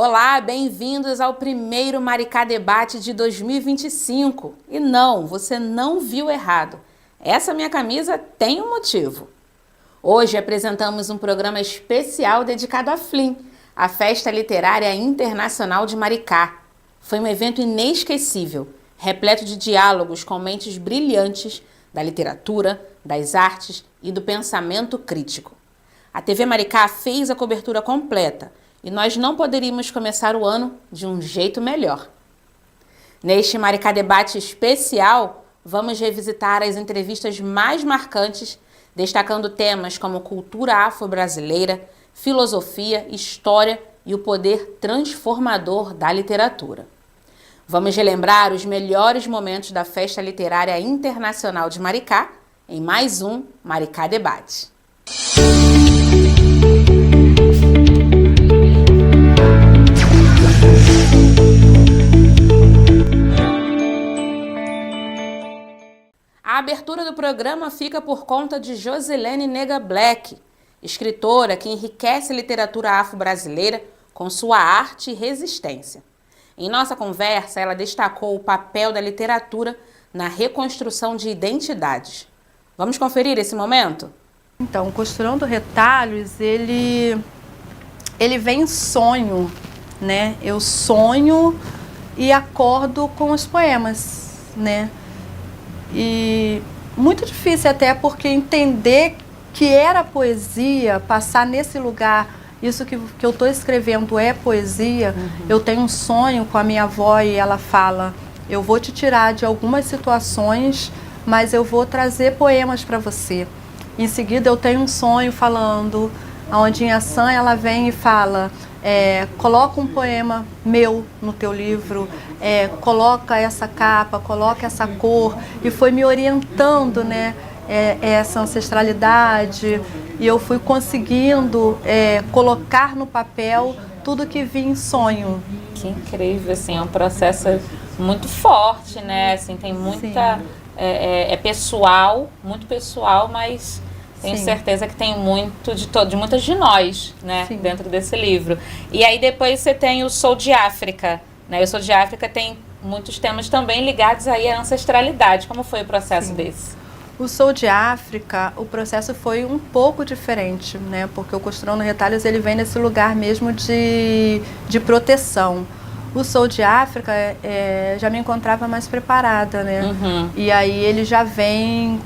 Olá, bem-vindos ao primeiro Maricá Debate de 2025. E não, você não viu errado. Essa minha camisa tem um motivo. Hoje apresentamos um programa especial dedicado à FLIM, a Festa Literária Internacional de Maricá. Foi um evento inesquecível, repleto de diálogos com mentes brilhantes da literatura, das artes e do pensamento crítico. A TV Maricá fez a cobertura completa e nós não poderíamos começar o ano de um jeito melhor. Neste Maricá Debate especial, vamos revisitar as entrevistas mais marcantes, destacando temas como cultura afro-brasileira, filosofia, história e o poder transformador da literatura. Vamos relembrar os melhores momentos da Festa Literária Internacional de Maricá em mais um Maricá Debate. A abertura do programa fica por conta de Josilene Nega Black, escritora que enriquece a literatura afro-brasileira com sua arte e resistência. Em nossa conversa, ela destacou o papel da literatura na reconstrução de identidades. Vamos conferir esse momento? Então, Costurando Retalhos, ele vem em sonho, né? Eu sonho e acordo com os poemas, né? E muito difícil até porque entender que era poesia, passar nesse lugar, isso que eu estou escrevendo é poesia. Eu tenho um sonho com a minha avó e ela fala, eu vou te tirar de algumas situações, mas eu vou trazer poemas para você. Em seguida eu tenho um sonho falando, a Ondinha San, ela vem e fala, coloca um poema meu no teu livro, coloca essa capa, coloca essa cor, e foi me orientando, né, essa ancestralidade, e eu fui conseguindo colocar no papel tudo que vi em sonho. Que incrível, assim, é um processo muito forte, né, assim, tem muita, pessoal, muito pessoal, mas tenho Sim. certeza que tem muito de muitas de nós, né, Sim. dentro desse livro. E aí depois você tem o Sou de África, né, o Sou de África tem muitos temas também ligados aí à ancestralidade. Como foi o processo Sim. desse? O Sou de África, o processo foi um pouco diferente, né, porque o Costurando Retalhos, ele vem nesse lugar mesmo de proteção. O Sou de África, já me encontrava mais preparada, né? E aí ele já vem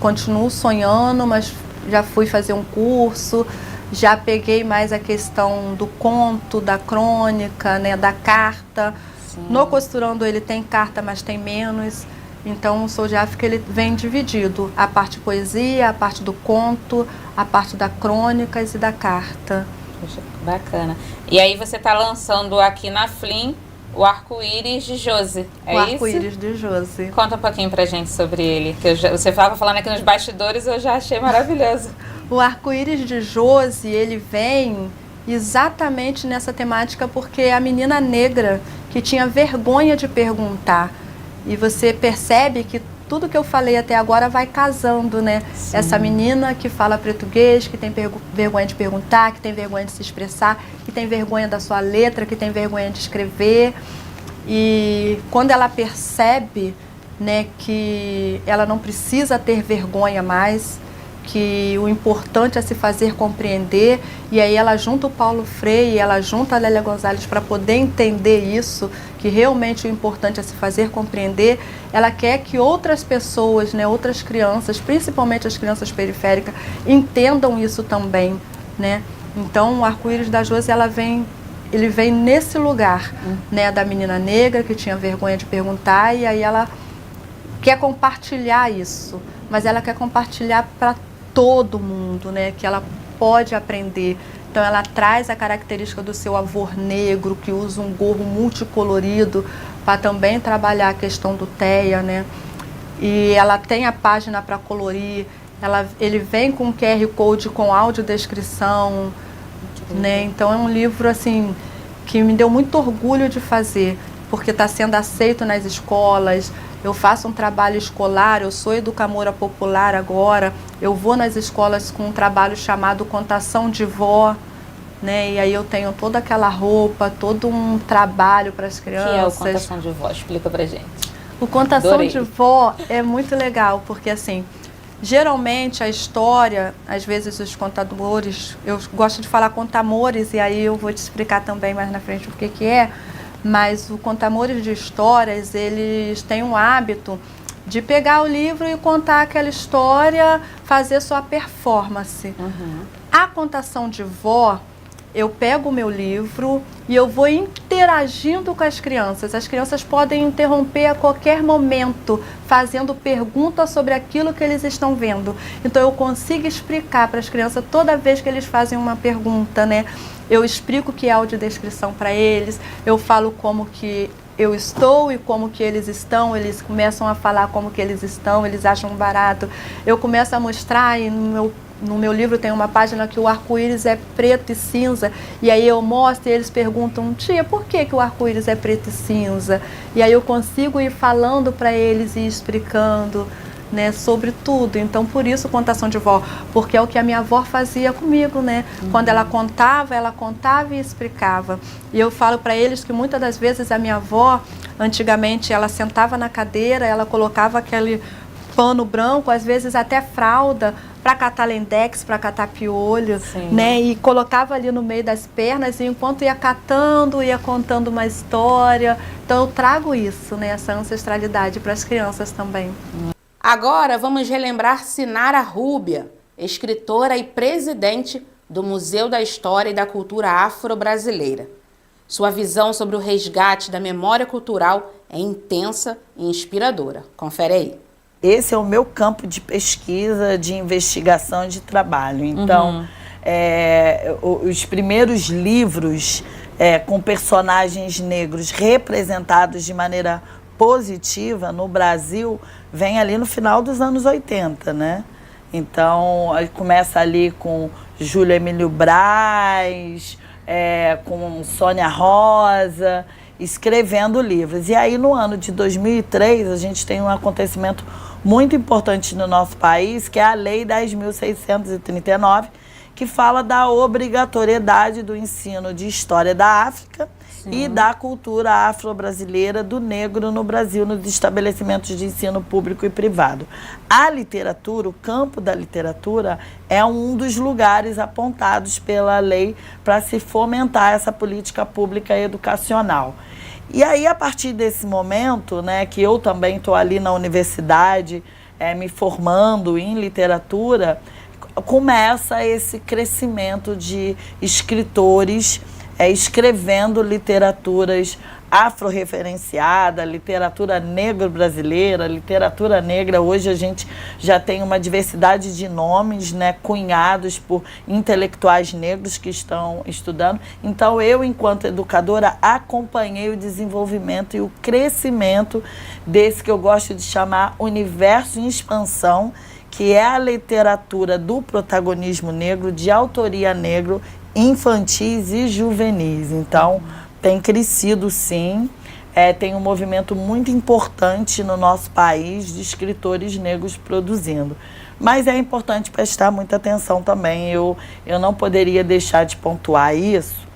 continuo sonhando, mas já fui fazer um curso, já peguei mais a questão do conto, da crônica, né, da carta. Sim. No Costurando ele tem carta, mas tem menos. Então o Sou de África ele vem dividido, a parte poesia, a parte do conto, a parte da crônicas e da carta. Poxa, bacana. E aí você está lançando aqui na FLIM o Arco-Íris de Josi, é isso? O Arco-Íris de Josi. Conta um pouquinho pra gente sobre ele, que você estava falando aqui nos bastidores, eu já achei maravilhoso. O Arco-Íris de Josi, ele vem exatamente nessa temática porque é a menina negra que tinha vergonha de perguntar. E você percebe que tudo que eu falei até agora vai casando, né? Sim. Essa menina que fala português, que tem vergonha de perguntar, que tem vergonha de se expressar, que tem vergonha da sua letra, que tem vergonha de escrever. E quando ela percebe, né, que ela não precisa ter vergonha mais, que o importante é se fazer compreender, e aí ela junta o Paulo Freire, ela junta a Lélia Gonzalez para poder entender isso, que realmente o importante é se fazer compreender. Ela quer que outras pessoas, né, outras crianças, principalmente as crianças periféricas, entendam isso também, né? Então o Arco-Íris da Josi, ele vem nesse lugar, né, da menina negra que tinha vergonha de perguntar, e aí ela quer compartilhar isso, mas ela quer compartilhar para todo mundo, né, que ela pode aprender. Então ela traz a característica do seu avô negro, que usa um gorro multicolorido para também trabalhar a questão do TEA, né? E ela tem a página para colorir, ele vem com QR Code com audiodescrição, né? Então é um livro assim que me deu muito orgulho de fazer, porque está sendo aceito nas escolas. Eu faço um trabalho escolar, eu sou educadora popular agora, eu vou nas escolas com um trabalho chamado Contação de Vó, né? E aí eu tenho toda aquela roupa, todo um trabalho para as Que é o crianças. Contação de Vó? Explica pra gente. O Contação Adorei. de Vó é muito legal, porque assim, geralmente a história, às vezes os contadores, eu gosto de falar contamores, e aí eu vou te explicar também mais na frente o que é, mas o contamores de histórias, eles têm um hábito de pegar o livro e contar aquela história, fazer sua performance. A Contação de Vó, eu pego o meu livro e eu vou interagindo com as crianças. As crianças podem interromper a qualquer momento, fazendo perguntas sobre aquilo que eles estão vendo. Então eu consigo explicar para as crianças toda vez que eles fazem uma pergunta, né? Eu explico que é audiodescrição para eles, eu falo como que eu estou e como que eles estão, eles começam a falar como que eles estão, eles acham barato. Eu começo a mostrar, e no meu livro tem uma página que o arco-íris é preto e cinza, e aí eu mostro e eles perguntam, tia, por que o arco-íris é preto e cinza? E aí eu consigo ir falando para eles e explicando, né, sobre tudo. Então, por isso, Contação de Vó, porque é o que a minha avó fazia comigo, né? Quando ela contava e explicava. E eu falo para eles que muitas das vezes a minha avó, antigamente, ela sentava na cadeira, ela colocava aquele pano branco, às vezes até fralda, para catar lendex, para catar piolho, né? E colocava ali no meio das pernas, e enquanto ia catando, ia contando uma história. Então, eu trago isso, né? Essa ancestralidade para as crianças também. Agora vamos relembrar Sinara Rúbia, escritora e presidente do Museu da História e da Cultura Afro-Brasileira. Sua visão sobre o resgate da memória cultural é intensa e inspiradora. Confere aí. Esse é o meu campo de pesquisa, de investigação e de trabalho. Então, os primeiros livros com personagens negros representados de maneira positiva no Brasil vem ali no final dos anos 80, né? Então, começa ali com Júlio Emílio Braz, com Sônia Rosa, escrevendo livros. E aí, no ano de 2003, a gente tem um acontecimento muito importante no nosso país, que é a Lei 10.639, que fala da obrigatoriedade do ensino de História da África e da cultura afro-brasileira do negro no Brasil, nos estabelecimentos de ensino público e privado. A literatura, o campo da literatura, é um dos lugares apontados pela lei para se fomentar essa política pública educacional. E aí, a partir desse momento, né, que eu também estou ali na universidade, me formando em literatura, começa esse crescimento de escritores escrevendo literaturas afro-referenciada, literatura negro-brasileira, literatura negra. Hoje a gente já tem uma diversidade de nomes, né, cunhados por intelectuais negros que estão estudando. Então, eu, enquanto educadora, acompanhei o desenvolvimento e o crescimento desse que eu gosto de chamar universo em expansão, que é a literatura do protagonismo negro, de autoria negro, infantis e juvenis. Então, tem crescido sim, tem um movimento muito importante no nosso país de escritores negros produzindo. Mas é importante prestar muita atenção também. Eu não poderia deixar de pontuar isso,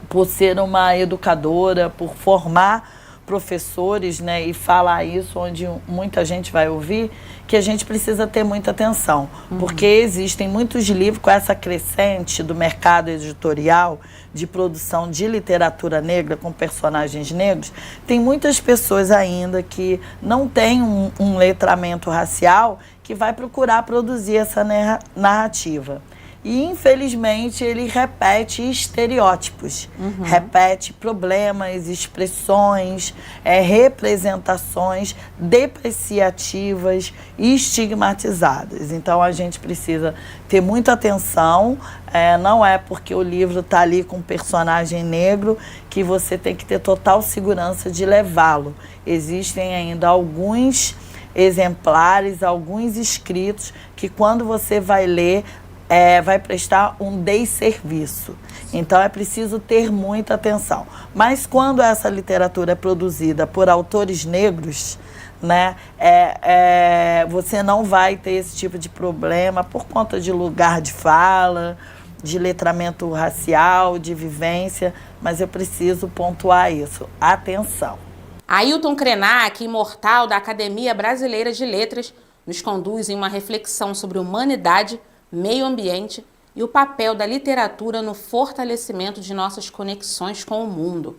por ser uma educadora, por formar professores, né, e falar isso onde muita gente vai ouvir, que a gente precisa ter muita atenção, porque existem muitos livros com essa crescente do mercado editorial de produção de literatura negra com personagens negros. Tem muitas pessoas ainda que não têm um letramento racial que vai procurar produzir essa narrativa. E, infelizmente, ele repete estereótipos, repete problemas, expressões, representações depreciativas e estigmatizadas. Então, a gente precisa ter muita atenção. Não é porque o livro está ali com um personagem negro que você tem que ter total segurança de levá-lo. Existem ainda alguns exemplares, alguns escritos que, quando você vai ler, vai prestar um desserviço. Então, é preciso ter muita atenção. Mas quando essa literatura é produzida por autores negros, né, você não vai ter esse tipo de problema por conta de lugar de fala, de letramento racial, de vivência, mas eu preciso pontuar isso. Atenção! Ailton Krenak, imortal da Academia Brasileira de Letras, nos conduz em uma reflexão sobre humanidade, meio ambiente e o papel da literatura no fortalecimento de nossas conexões com o mundo.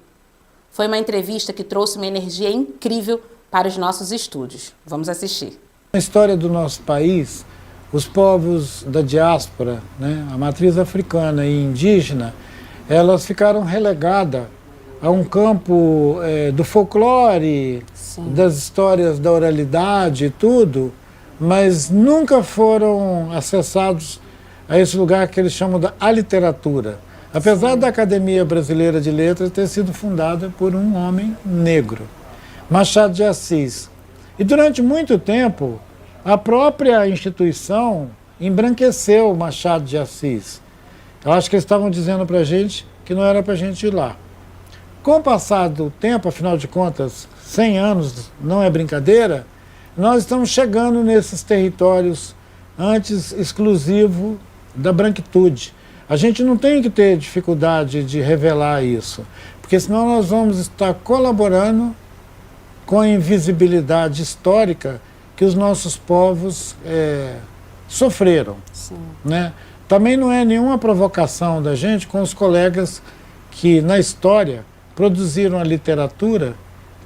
Foi uma entrevista que trouxe uma energia incrível para os nossos estúdios. Vamos assistir. Na história do nosso país, os povos da diáspora, né, a matriz africana e indígena, elas ficaram relegadas a um campo do folclore, sim, das histórias da oralidade e tudo, mas nunca foram acessados a esse lugar que eles chamam da literatura. Apesar, sim, da Academia Brasileira de Letras ter sido fundada por um homem negro, Machado de Assis. E durante muito tempo, a própria instituição embranqueceu Machado de Assis. Eu acho que eles estavam dizendo para a gente que não era para a gente ir lá. Com o passar do tempo, afinal de contas, 100 anos não é brincadeira, nós estamos chegando nesses territórios antes exclusivos da branquitude. A gente não tem que ter dificuldade de revelar isso, porque senão nós vamos estar colaborando com a invisibilidade histórica que os nossos povos sofreram. Sim. Né? Também não é nenhuma provocação da gente com os colegas que, na história, produziram a literatura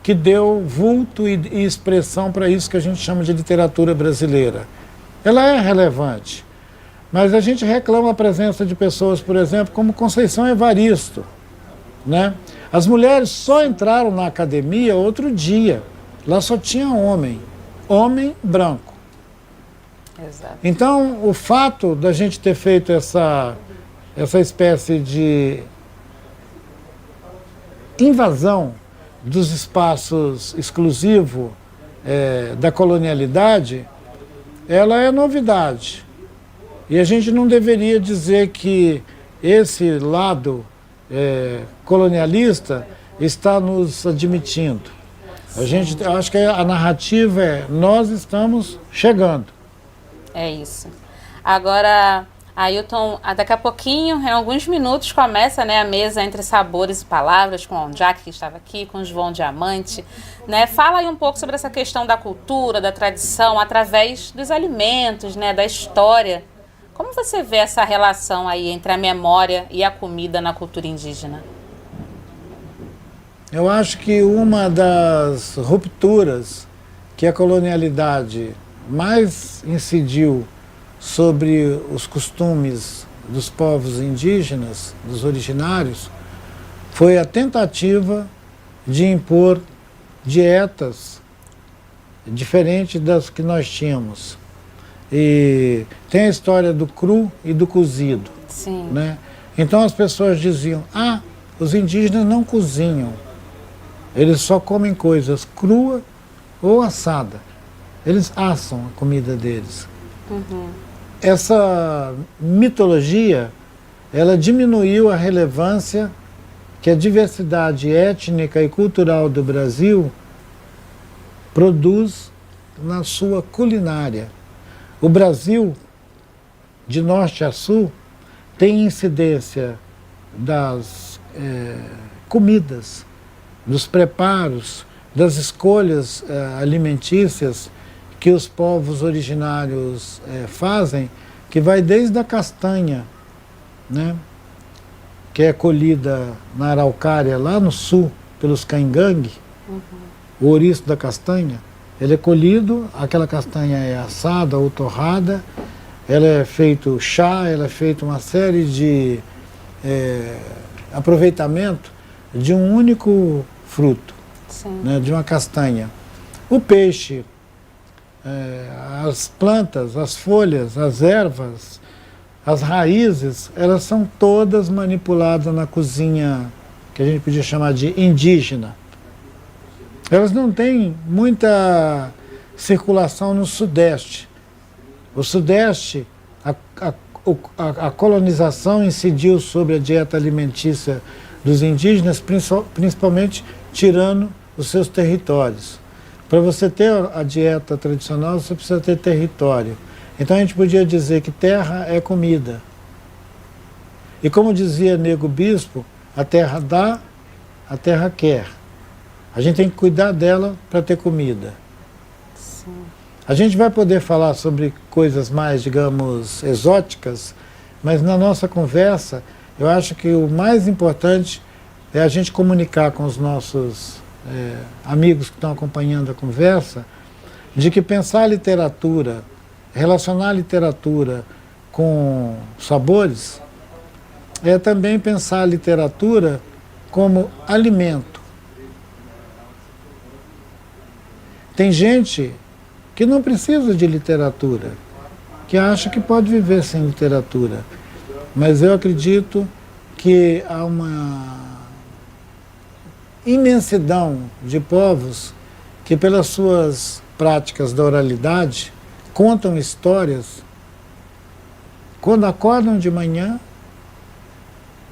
que deu vulto e expressão para isso que a gente chama de literatura brasileira. Ela é relevante, mas a gente reclama a presença de pessoas, por exemplo, como Conceição Evaristo. Né? As mulheres só entraram na academia outro dia. Lá só tinha homem branco. Exato. Então, o fato da gente ter feito essa espécie de invasão dos espaços exclusivos da colonialidade, ela é novidade. E a gente não deveria dizer que esse lado colonialista está nos admitindo. A gente, acho que a narrativa nós estamos chegando. É isso. Agora, Ailton, daqui a pouquinho, em alguns minutos, começa, né, a mesa entre sabores e palavras com o Jack, que estava aqui, com o João Diamante. Né? Fala aí um pouco sobre essa questão da cultura, da tradição, através dos alimentos, né, da história. Como você vê essa relação aí entre a memória e a comida na cultura indígena? Eu acho que uma das rupturas que a colonialidade mais incidiu sobre os costumes dos povos indígenas, dos originários, foi a tentativa de impor dietas diferentes das que nós tínhamos. E tem a história do cru e do cozido. Sim. Né? Então as pessoas diziam, os indígenas não cozinham, eles só comem coisas cruas ou assada. Eles assam a comida deles. Uhum. Essa mitologia, ela diminuiu a relevância que a diversidade étnica e cultural do Brasil produz na sua culinária. O Brasil, de norte a sul, tem incidência das comidas, dos preparos, das escolhas alimentícias que os povos originários fazem, que vai desde a castanha, né, que é colhida na Araucária, lá no sul, pelos caingangue, o ouriço da castanha. Ele é colhido, aquela castanha é assada ou torrada, ela é feito chá, ela é feita uma série de aproveitamento de um único fruto, né, de uma castanha. O peixe, as plantas, as folhas, as ervas, as raízes, elas são todas manipuladas na cozinha que a gente podia chamar de indígena. Elas não têm muita circulação no Sudeste. O Sudeste, a colonização incidiu sobre a dieta alimentícia dos indígenas, principalmente tirando os seus territórios. Para você ter a dieta tradicional, você precisa ter território. Então a gente podia dizer que terra é comida. E como dizia Nego Bispo, a terra dá, a terra quer. A gente tem que cuidar dela para ter comida. Sim. A gente vai poder falar sobre coisas mais, digamos, exóticas, mas na nossa conversa, eu acho que o mais importante é a gente comunicar com os nossos amigos que estão acompanhando a conversa, de que pensar a literatura, relacionar a literatura com sabores, é também pensar a literatura como alimento. Tem gente que não precisa de literatura, que acha que pode viver sem literatura. Mas eu acredito que há uma imensidão de povos que, pelas suas práticas da oralidade, contam histórias quando acordam de manhã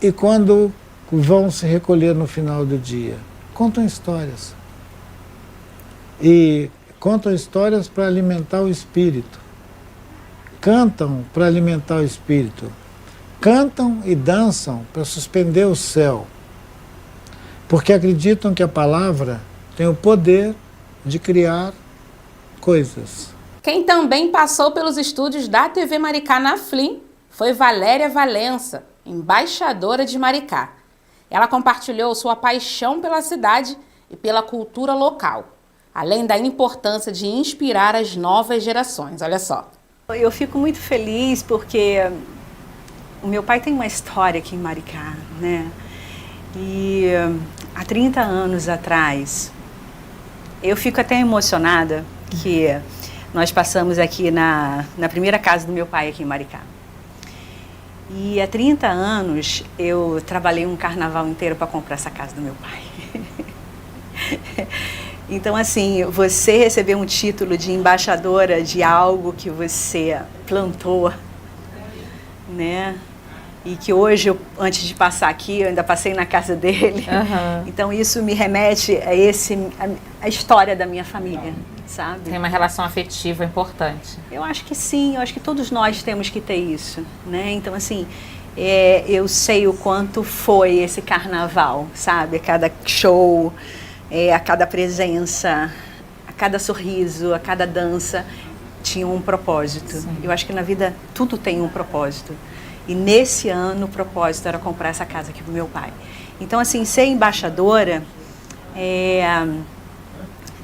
e quando vão se recolher no final do dia. Contam histórias. E contam histórias para alimentar o espírito. Cantam para alimentar o espírito. Cantam e dançam para suspender o céu. Porque acreditam que a palavra tem o poder de criar coisas. Quem também passou pelos estúdios da TV Maricá na FLIM foi Valéria Valença, embaixadora de Maricá. Ela compartilhou sua paixão pela cidade e pela cultura local, além da importância de inspirar as novas gerações. Olha só. Eu fico muito feliz porque o meu pai tem uma história aqui em Maricá, né? E há 30 anos atrás, eu fico até emocionada que nós passamos aqui na primeira casa do meu pai aqui em Maricá. E há 30 anos eu trabalhei um carnaval inteiro para comprar essa casa do meu pai. Então, assim, você receber um título de embaixadora de algo que você plantou, né? E que hoje, antes de passar aqui, eu ainda passei na casa dele. Uhum. Então, isso me remete a história da minha família, sabe? Tem uma relação afetiva importante. Eu acho que sim, eu acho que todos nós temos que ter isso, né? Então, assim, eu sei o quanto foi esse carnaval, sabe? A cada show, a cada presença, a cada sorriso, a cada dança, tinha um propósito. Sim. Eu acho que na vida tudo tem um propósito. E nesse ano o propósito era comprar essa casa aqui pro meu pai. Então, assim, ser embaixadora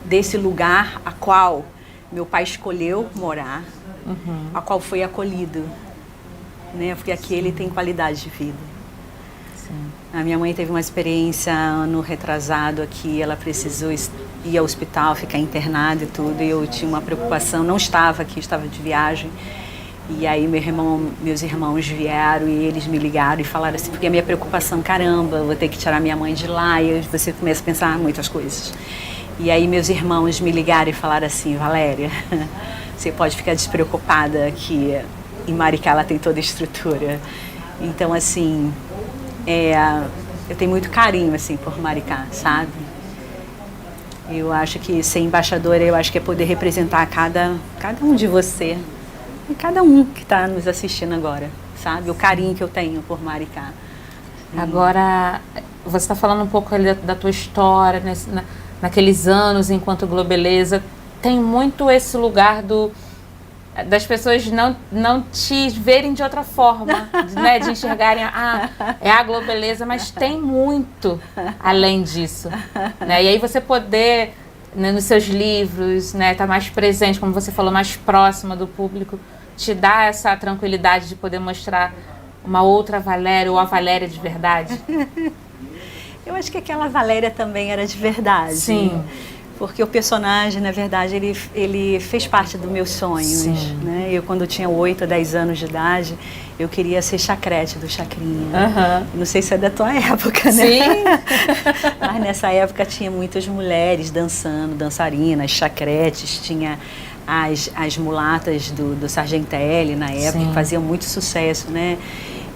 desse lugar a qual meu pai escolheu morar, a qual foi acolhido, né? Porque aqui ele tem qualidade de vida. Sim. A minha mãe teve uma experiência ano retrasado aqui, ela precisou ir ao hospital, ficar internada e tudo, e eu tinha uma preocupação, não estava aqui, estava de viagem. E aí meus irmãos vieram e eles me ligaram e falaram assim, porque a minha preocupação, caramba, eu vou ter que tirar minha mãe de lá, e você começa a pensar muitas coisas. E aí meus irmãos me ligaram e falaram assim, Valéria, você pode ficar despreocupada que em Maricá ela tem toda a estrutura. Então, assim, eu tenho muito carinho assim, por Maricá, sabe? Eu acho que ser embaixadora, eu acho que é poder representar cada um de você. E cada um que está nos assistindo agora, sabe? O carinho que eu tenho por Maricá. Agora, você está falando um pouco ali da tua história, naqueles anos enquanto Globeleza. Tem muito esse lugar das pessoas não te verem de outra forma, né? De enxergarem, é a Globeleza, mas tem muito além disso. Né? E aí você poder, né, nos seus livros, né, tá mais presente, como você falou, mais próxima do público, te dá essa tranquilidade de poder mostrar uma outra Valéria ou a Valéria de verdade? Eu acho que aquela Valéria também era de verdade. Sim. Porque o personagem, na verdade, ele fez parte dos meus sonhos. Né? Eu, quando eu tinha 8 ou 10 anos de idade, eu queria ser Chacrete do Chacrinha. Uhum. Não sei se é da tua época, né? Sim. Mas nessa época tinha muitas mulheres dançando, dançarinas, chacretes, tinha as mulatas do Sargentelli na época, que faziam muito sucesso, né?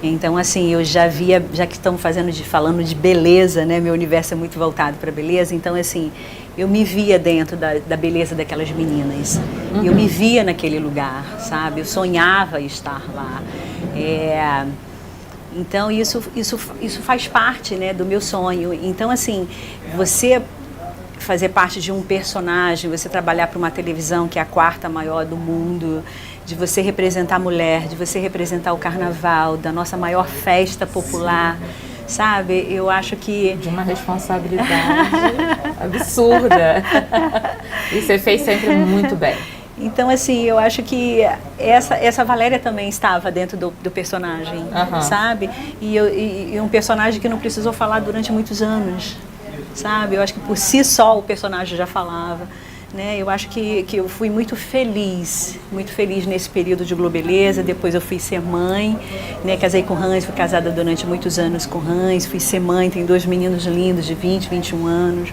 Então, assim, eu já via, já que estamos falando de beleza, né? Meu universo é muito voltado para beleza, então, assim, eu me via dentro da beleza daquelas meninas. Eu me via naquele lugar, sabe? Eu sonhava estar lá. Então, isso faz parte, né, do meu sonho. Então, assim, você fazer parte de um personagem, você trabalhar para uma televisão que é a 4ª maior do mundo, de você representar a mulher, de você representar o carnaval, da nossa maior festa popular, sabe? Eu acho que... De uma responsabilidade absurda. E você fez sempre muito bem. Então, assim, eu acho que essa Valéria também estava dentro do personagem, sabe? E um personagem que não precisou falar durante muitos anos, sabe? Eu acho que por si só o personagem já falava, né? Eu acho que eu fui muito feliz nesse período de Globeleza. Depois eu fui ser mãe, né? Casei com o Hans, fui casada durante muitos anos com o Hans, fui ser mãe, tenho 2 meninos lindos de 20, 21 anos.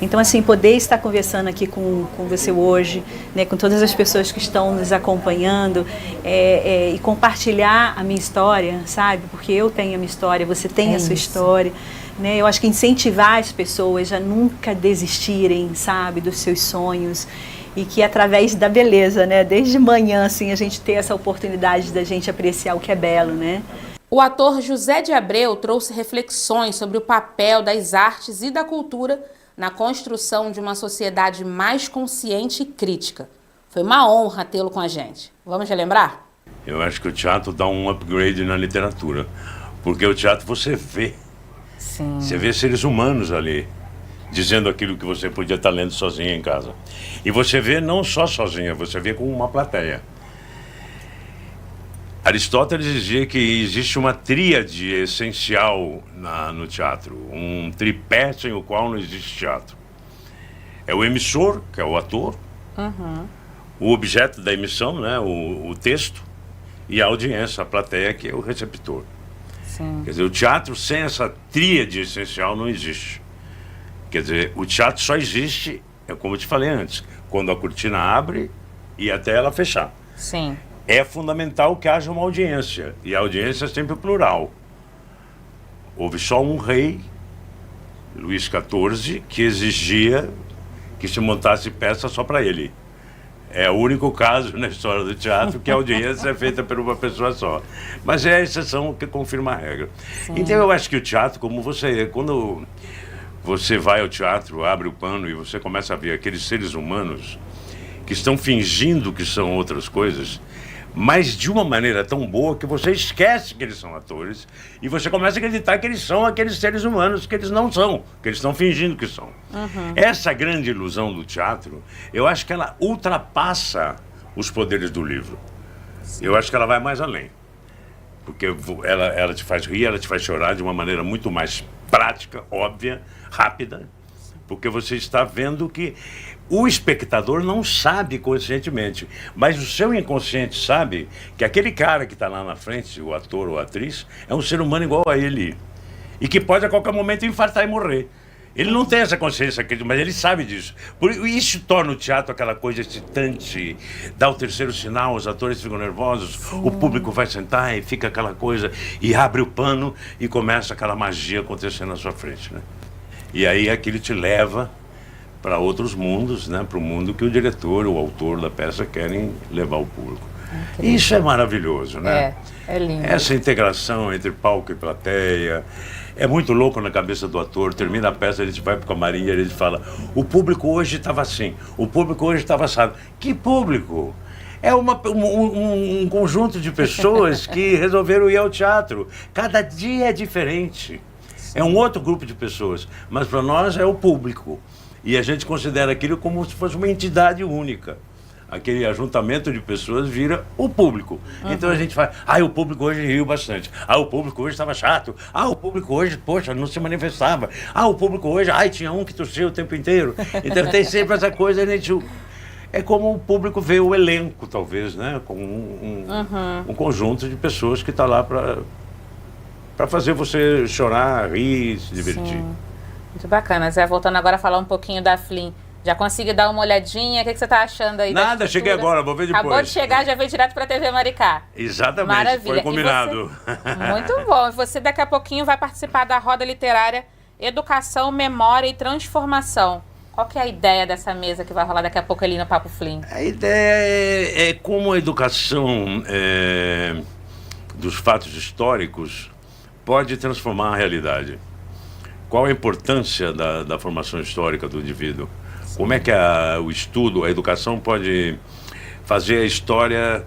Então, assim, poder estar conversando aqui com você hoje, né, com todas as pessoas que estão nos acompanhando, e compartilhar a minha história, sabe? Porque eu tenho a minha história, você tem a sua história. Né? Eu acho que incentivar as pessoas a nunca desistirem, sabe, dos seus sonhos, e que através da beleza, né, desde manhã, assim, a gente ter essa oportunidade da gente apreciar o que é belo, né? O ator José de Abreu trouxe reflexões sobre o papel das artes e da cultura na construção de uma sociedade mais consciente e crítica. Foi uma honra tê-lo com a gente. Vamos relembrar? Eu acho que o teatro dá um upgrade na literatura, porque o teatro você vê. Sim. Você vê seres humanos ali, dizendo aquilo que você podia estar lendo sozinha em casa. E você vê não só sozinha, você vê com uma plateia. Aristóteles dizia que existe uma tríade essencial no teatro, um tripé sem o qual não existe teatro. É o emissor, que é o ator, o objeto da emissão, né, o texto, e a audiência, a plateia, que é o receptor. Sim. Quer dizer, o teatro sem essa tríade essencial não existe. Quer dizer, o teatro só existe, é como eu te falei antes, quando a cortina abre e até ela fechar. Sim. É fundamental que haja uma audiência, e a audiência é sempre plural. Houve só um rei, Luís XIV, que exigia que se montasse peça só para ele. É o único caso na história do teatro que a audiência é feita por uma pessoa só. Mas é a exceção que confirma a regra. Sim. Então eu acho que o teatro, quando você vai ao teatro, abre o pano e você começa a ver aqueles seres humanos que estão fingindo que são outras coisas, mas de uma maneira tão boa que você esquece que eles são atores e você começa a acreditar que eles são aqueles seres humanos que eles não são, que eles estão fingindo que são. Essa grande ilusão do teatro, eu acho que ela ultrapassa os poderes do livro. Eu acho que ela vai mais além. Porque ela te faz rir, ela te faz chorar de uma maneira muito mais prática, óbvia, rápida, porque você está vendo que o espectador não sabe conscientemente, mas o seu inconsciente sabe que aquele cara que está lá na frente, o ator ou a atriz, é um ser humano igual a ele e que pode a qualquer momento infartar e morrer. Ele não tem essa consciência, mas ele sabe disso. Isso torna o teatro aquela coisa excitante, dá o terceiro sinal, os atores ficam nervosos, sim, o público vai sentar e fica aquela coisa, e abre o pano e começa aquela magia acontecendo na sua frente, né? E aí aquilo te leva para outros mundos, né? Para o mundo que o diretor, o autor da peça querem levar ao público. Isso é maravilhoso, né? É lindo. Essa integração entre palco e plateia. É muito louco na cabeça do ator. Termina a peça, a gente vai para o camarim e ele fala: o público hoje estava assim, o público hoje estava assado. Que público? É um conjunto de pessoas que resolveram ir ao teatro. Cada dia é diferente. É um outro grupo de pessoas, mas para nós é o público. E a gente considera aquilo como se fosse uma entidade única. Aquele ajuntamento de pessoas vira o público. Então a gente fala: o público hoje riu bastante. O público hoje estava chato. O público hoje, poxa, não se manifestava. O público hoje, tinha um que tossia o tempo inteiro. Então tem sempre essa coisa, a gente... É como o público vê o elenco, talvez, né? Com um conjunto de pessoas que está lá para fazer você chorar, rir, se divertir. Sim. Muito bacana. Zé, voltando agora a falar um pouquinho da Flim. Já consegui dar uma olhadinha? O que você está achando aí? Nada, cheguei agora, vou ver depois. Acabou de chegar, já veio direto para a TV Maricá. Exatamente, maravilha. foi combinado. Muito bom. E você daqui a pouquinho vai participar da roda literária Educação, Memória e Transformação. Qual que é a ideia dessa mesa que vai rolar daqui a pouco ali no Papo Flim? A ideia é como a educação dos fatos históricos pode transformar a realidade. Qual a importância da formação histórica do indivíduo? Como é que o estudo, a educação pode fazer a história,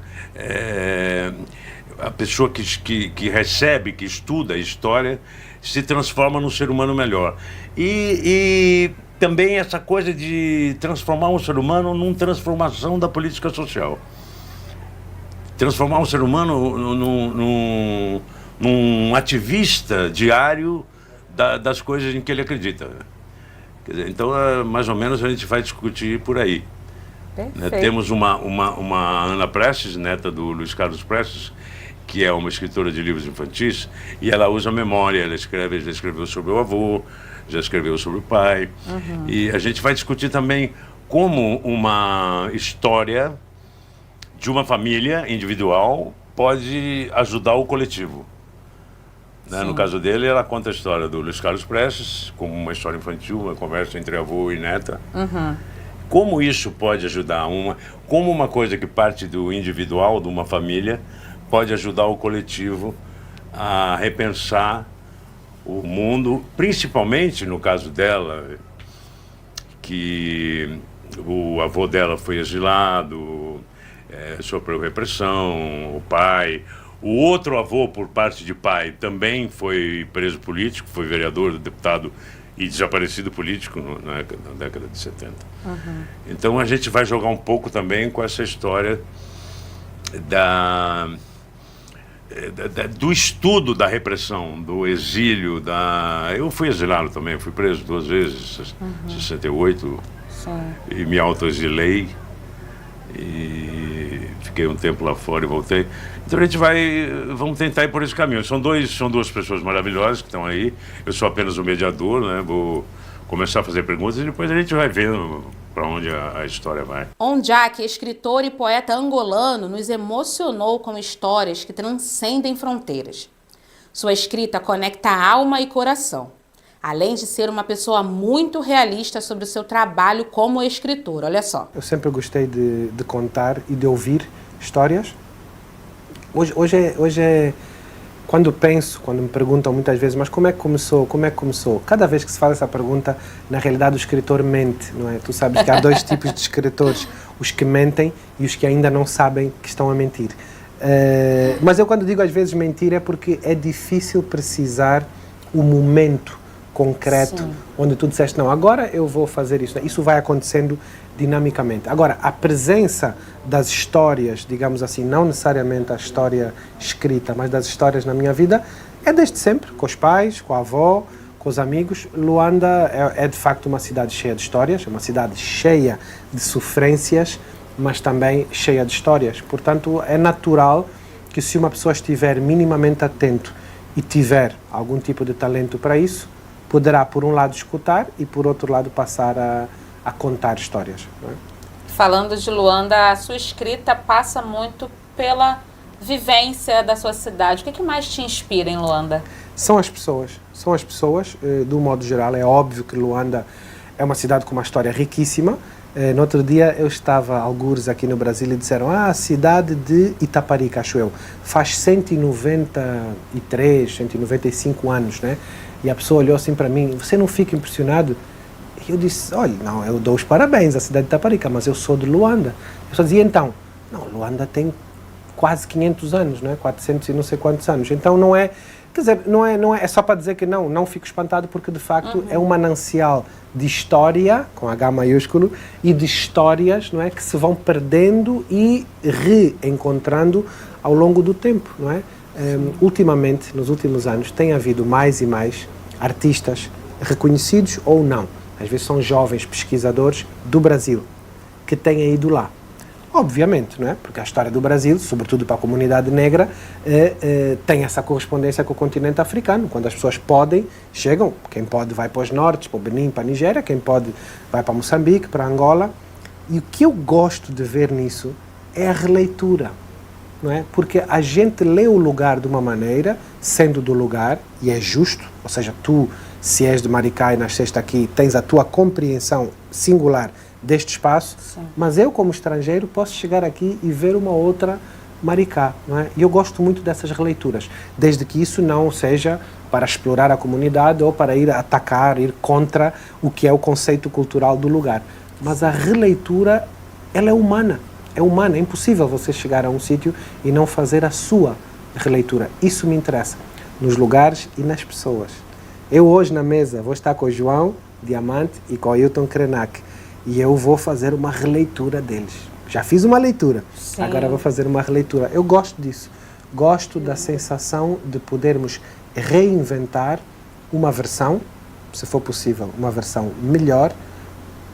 a pessoa que recebe, que estuda a história, se transforma num ser humano melhor. E também essa coisa de transformar um ser humano numa transformação da política social. Transformar um ser humano num ativista diário das coisas em que ele acredita. Quer dizer, então, mais ou menos, a gente vai discutir por aí. Né? Temos uma Ana Prestes, neta do Luiz Carlos Prestes, que é uma escritora de livros infantis, e ela usa a memória, ela já escreveu sobre o avô, já escreveu sobre o pai. E a gente vai discutir também como uma história de uma família individual pode ajudar o coletivo. Né? No caso dele, ela conta a história do Luiz Carlos Prestes, como uma história infantil, uma conversa entre avô e neta. Como isso pode ajudar como uma coisa que parte do individual, de uma família, pode ajudar o coletivo a repensar o mundo, principalmente no caso dela, que o avô dela foi exilado, sofreu repressão, o pai. O outro avô, por parte de pai, também foi preso político, foi vereador, deputado e desaparecido político na década de 70. Então a gente vai jogar um pouco também com essa história do estudo da repressão, do exílio, eu fui exilado também, fui preso 2 vezes, 68, e me autoexilei, e fiquei um tempo lá fora e voltei. Então a gente vamos tentar ir por esse caminho. São duas pessoas maravilhosas que estão aí, eu sou apenas o mediador, né? Vou começar a fazer perguntas e depois a gente vai vendo para onde a história vai. Ondiak, escritor e poeta angolano, nos emocionou com histórias que transcendem fronteiras. Sua escrita conecta alma e coração, além de ser uma pessoa muito realista sobre o seu trabalho como escritor. Olha só. Eu sempre gostei de contar e de ouvir histórias. Hoje é quando me perguntam muitas vezes, mas como é que começou? Cada vez que se faz essa pergunta, na realidade o escritor mente, não é? Tu sabes que há 2 tipos de escritores, os que mentem e os que ainda não sabem que estão a mentir. Mas eu quando digo às vezes mentir é porque é difícil precisar o momento concreto, onde tu disseste, não, agora eu vou fazer isso. Isso vai acontecendo dinamicamente. Agora, a presença das histórias, digamos assim, não necessariamente a história escrita, mas das histórias na minha vida, é desde sempre, com os pais, com a avó, com os amigos. Luanda é de facto uma cidade cheia de histórias, é uma cidade cheia de sofrências, mas também cheia de histórias. Portanto, é natural que se uma pessoa estiver minimamente atento e tiver algum tipo de talento para isso, poderá, por um lado, escutar e, por outro lado, passar a contar histórias. Não é? Falando de Luanda, a sua escrita passa muito pela vivência da sua cidade. O que mais te inspira em Luanda? São as pessoas, do modo geral. É óbvio que Luanda é uma cidade com uma história riquíssima. No outro dia eu estava algures aqui no Brasil e disseram, a cidade de Itaparica, acho eu, faz 193, 195 anos, né? E a pessoa olhou assim para mim, você não fica impressionado? E eu disse, olha, não, eu dou os parabéns à cidade de Itaparica, mas eu sou de Luanda. Eu só dizia, então, não, Luanda tem quase 500 anos, né? 400 e não sei quantos anos. Então não é, quer dizer, é só para dizer que não fico espantado, porque de facto é um manancial de história, com H maiúsculo, e de histórias, não é, que se vão perdendo e reencontrando ao longo do tempo, não é? Ultimamente, nos últimos anos, tem havido mais e mais artistas reconhecidos ou não. Às vezes são jovens pesquisadores do Brasil que têm ido lá. Obviamente, não é? Porque a história do Brasil, sobretudo para a comunidade negra, tem essa correspondência com o continente africano. Quando as pessoas podem, chegam. Quem pode vai para os nortes, para o Benin, para a Nigéria. Quem pode vai para Moçambique, para Angola. E o que eu gosto de ver nisso é a releitura. Não é? Porque a gente lê o lugar de uma maneira, sendo do lugar, e é justo, ou seja, tu, se és de Maricá e nasceste aqui, tens a tua compreensão singular deste espaço, sim, mas eu, como estrangeiro, posso chegar aqui e ver uma outra Maricá, não é? E eu gosto muito dessas releituras, desde que isso não seja para explorar a comunidade ou para ir atacar, ir contra o que é o conceito cultural do lugar. Mas a releitura, ela é humana, é impossível você chegar a um sítio e não fazer a sua releitura. Isso me interessa, nos lugares e nas pessoas. Eu hoje na mesa vou estar com o João Diamante e com o Ailton Krenak e eu vou fazer uma releitura deles. Já fiz uma leitura, Sim. Agora vou fazer uma releitura. Eu gosto disso, gosto da sensação de podermos reinventar uma versão, se for possível, uma versão melhor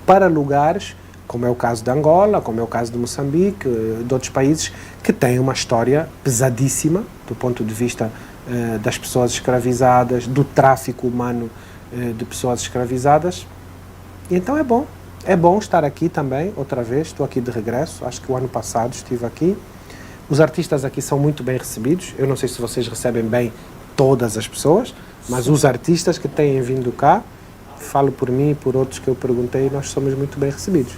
para lugares, como é o caso de Angola, como é o caso de Moçambique, de outros países que têm uma história pesadíssima do ponto de vista das pessoas escravizadas, do tráfico humano de pessoas escravizadas. E então é bom estar aqui também, outra vez, estou aqui de regresso, acho que o ano passado estive aqui. Os artistas aqui são muito bem recebidos, eu não sei se vocês recebem bem todas as pessoas, mas os artistas que têm vindo cá, falo por mim e por outros que eu perguntei, nós somos muito bem recebidos.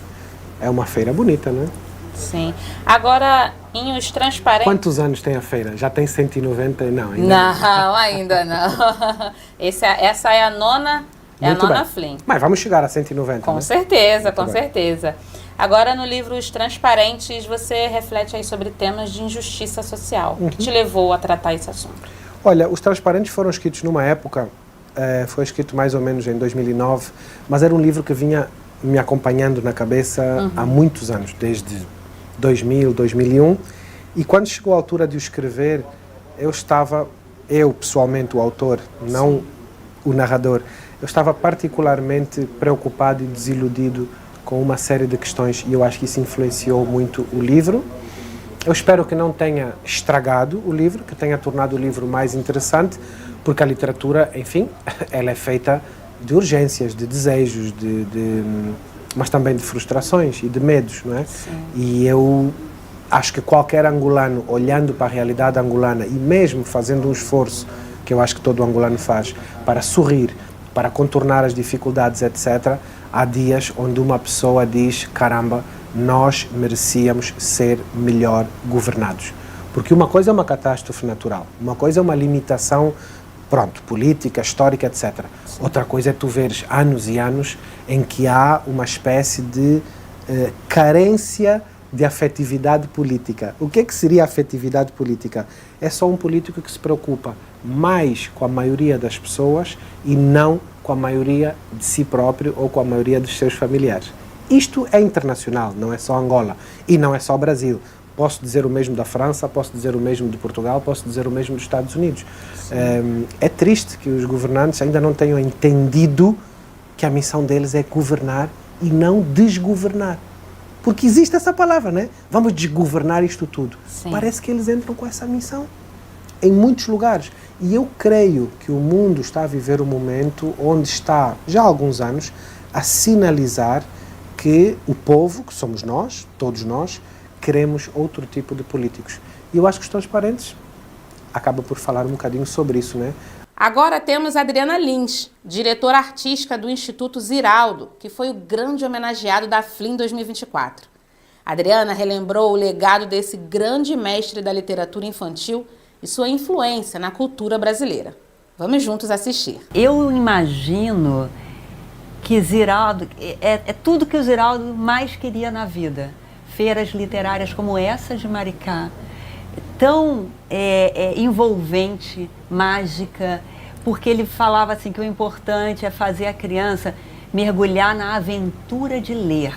É uma feira bonita, não é? Sim. Agora, em Os Transparentes... Quantos anos tem a feira? Já tem 190? Não, ainda Não, ainda não. Essa é a nona... Muito bem. Flynn. Mas vamos chegar a 190, Com né? certeza, Muito com bem. certeza. Agora, no livro Os Transparentes, você reflete aí sobre temas de injustiça social. O que te levou a tratar esse assunto? Olha, Os Transparentes foram escritos numa época, foi escrito mais ou menos em 2009, mas era um livro que vinha me acompanhando na cabeça há muitos anos, desde 2000, 2001, e quando chegou a altura de o escrever, eu pessoalmente, o autor, não o narrador, eu estava particularmente preocupado e desiludido com uma série de questões e eu acho que isso influenciou muito o livro. Eu espero que não tenha estragado o livro, que tenha tornado o livro mais interessante, porque a literatura, enfim, ela é feita de urgências, de desejos, mas também de frustrações e de medos, não é? Sim. E eu acho que qualquer angolano, olhando para a realidade angolana e mesmo fazendo um esforço, que eu acho que todo angolano faz, para sorrir, para contornar as dificuldades, etc., há dias onde uma pessoa diz, caramba, nós merecíamos ser melhor governados. Porque uma coisa é uma catástrofe natural, uma coisa é uma limitação, pronto, política, histórica, etc. Sim. Outra coisa é tu veres anos e anos em que há uma espécie de carência de afetividade política. O que seria afetividade política? É só um político que se preocupa mais com a maioria das pessoas e não com a maioria de si próprio ou com a maioria dos seus familiares. Isto é internacional, não é só Angola e não é só Brasil. Posso dizer o mesmo da França, posso dizer o mesmo de Portugal, posso dizer o mesmo dos Estados Unidos. É triste que os governantes ainda não tenham entendido que a missão deles é governar e não desgovernar. Porque existe essa palavra, né? Vamos desgovernar isto tudo. Sim. Parece que eles entram com essa missão em muitos lugares. E eu creio que o mundo está a viver um momento onde está, já há alguns anos, a sinalizar que o povo, que somos nós, todos nós, queremos outro tipo de políticos. E eu acho que Os Transparentes acaba por falar um bocadinho sobre isso, né? Agora temos Adriana Lins, diretora artística do Instituto Ziraldo, que foi o grande homenageado da Flynn 2024. Adriana relembrou o legado desse grande mestre da literatura infantil e sua influência na cultura brasileira. Vamos juntos assistir. Eu imagino que Ziraldo é tudo que o Ziraldo mais queria na vida. Feiras literárias como essa de Maricá, tão envolvente, mágica, porque ele falava assim que o importante é fazer a criança mergulhar na aventura de ler.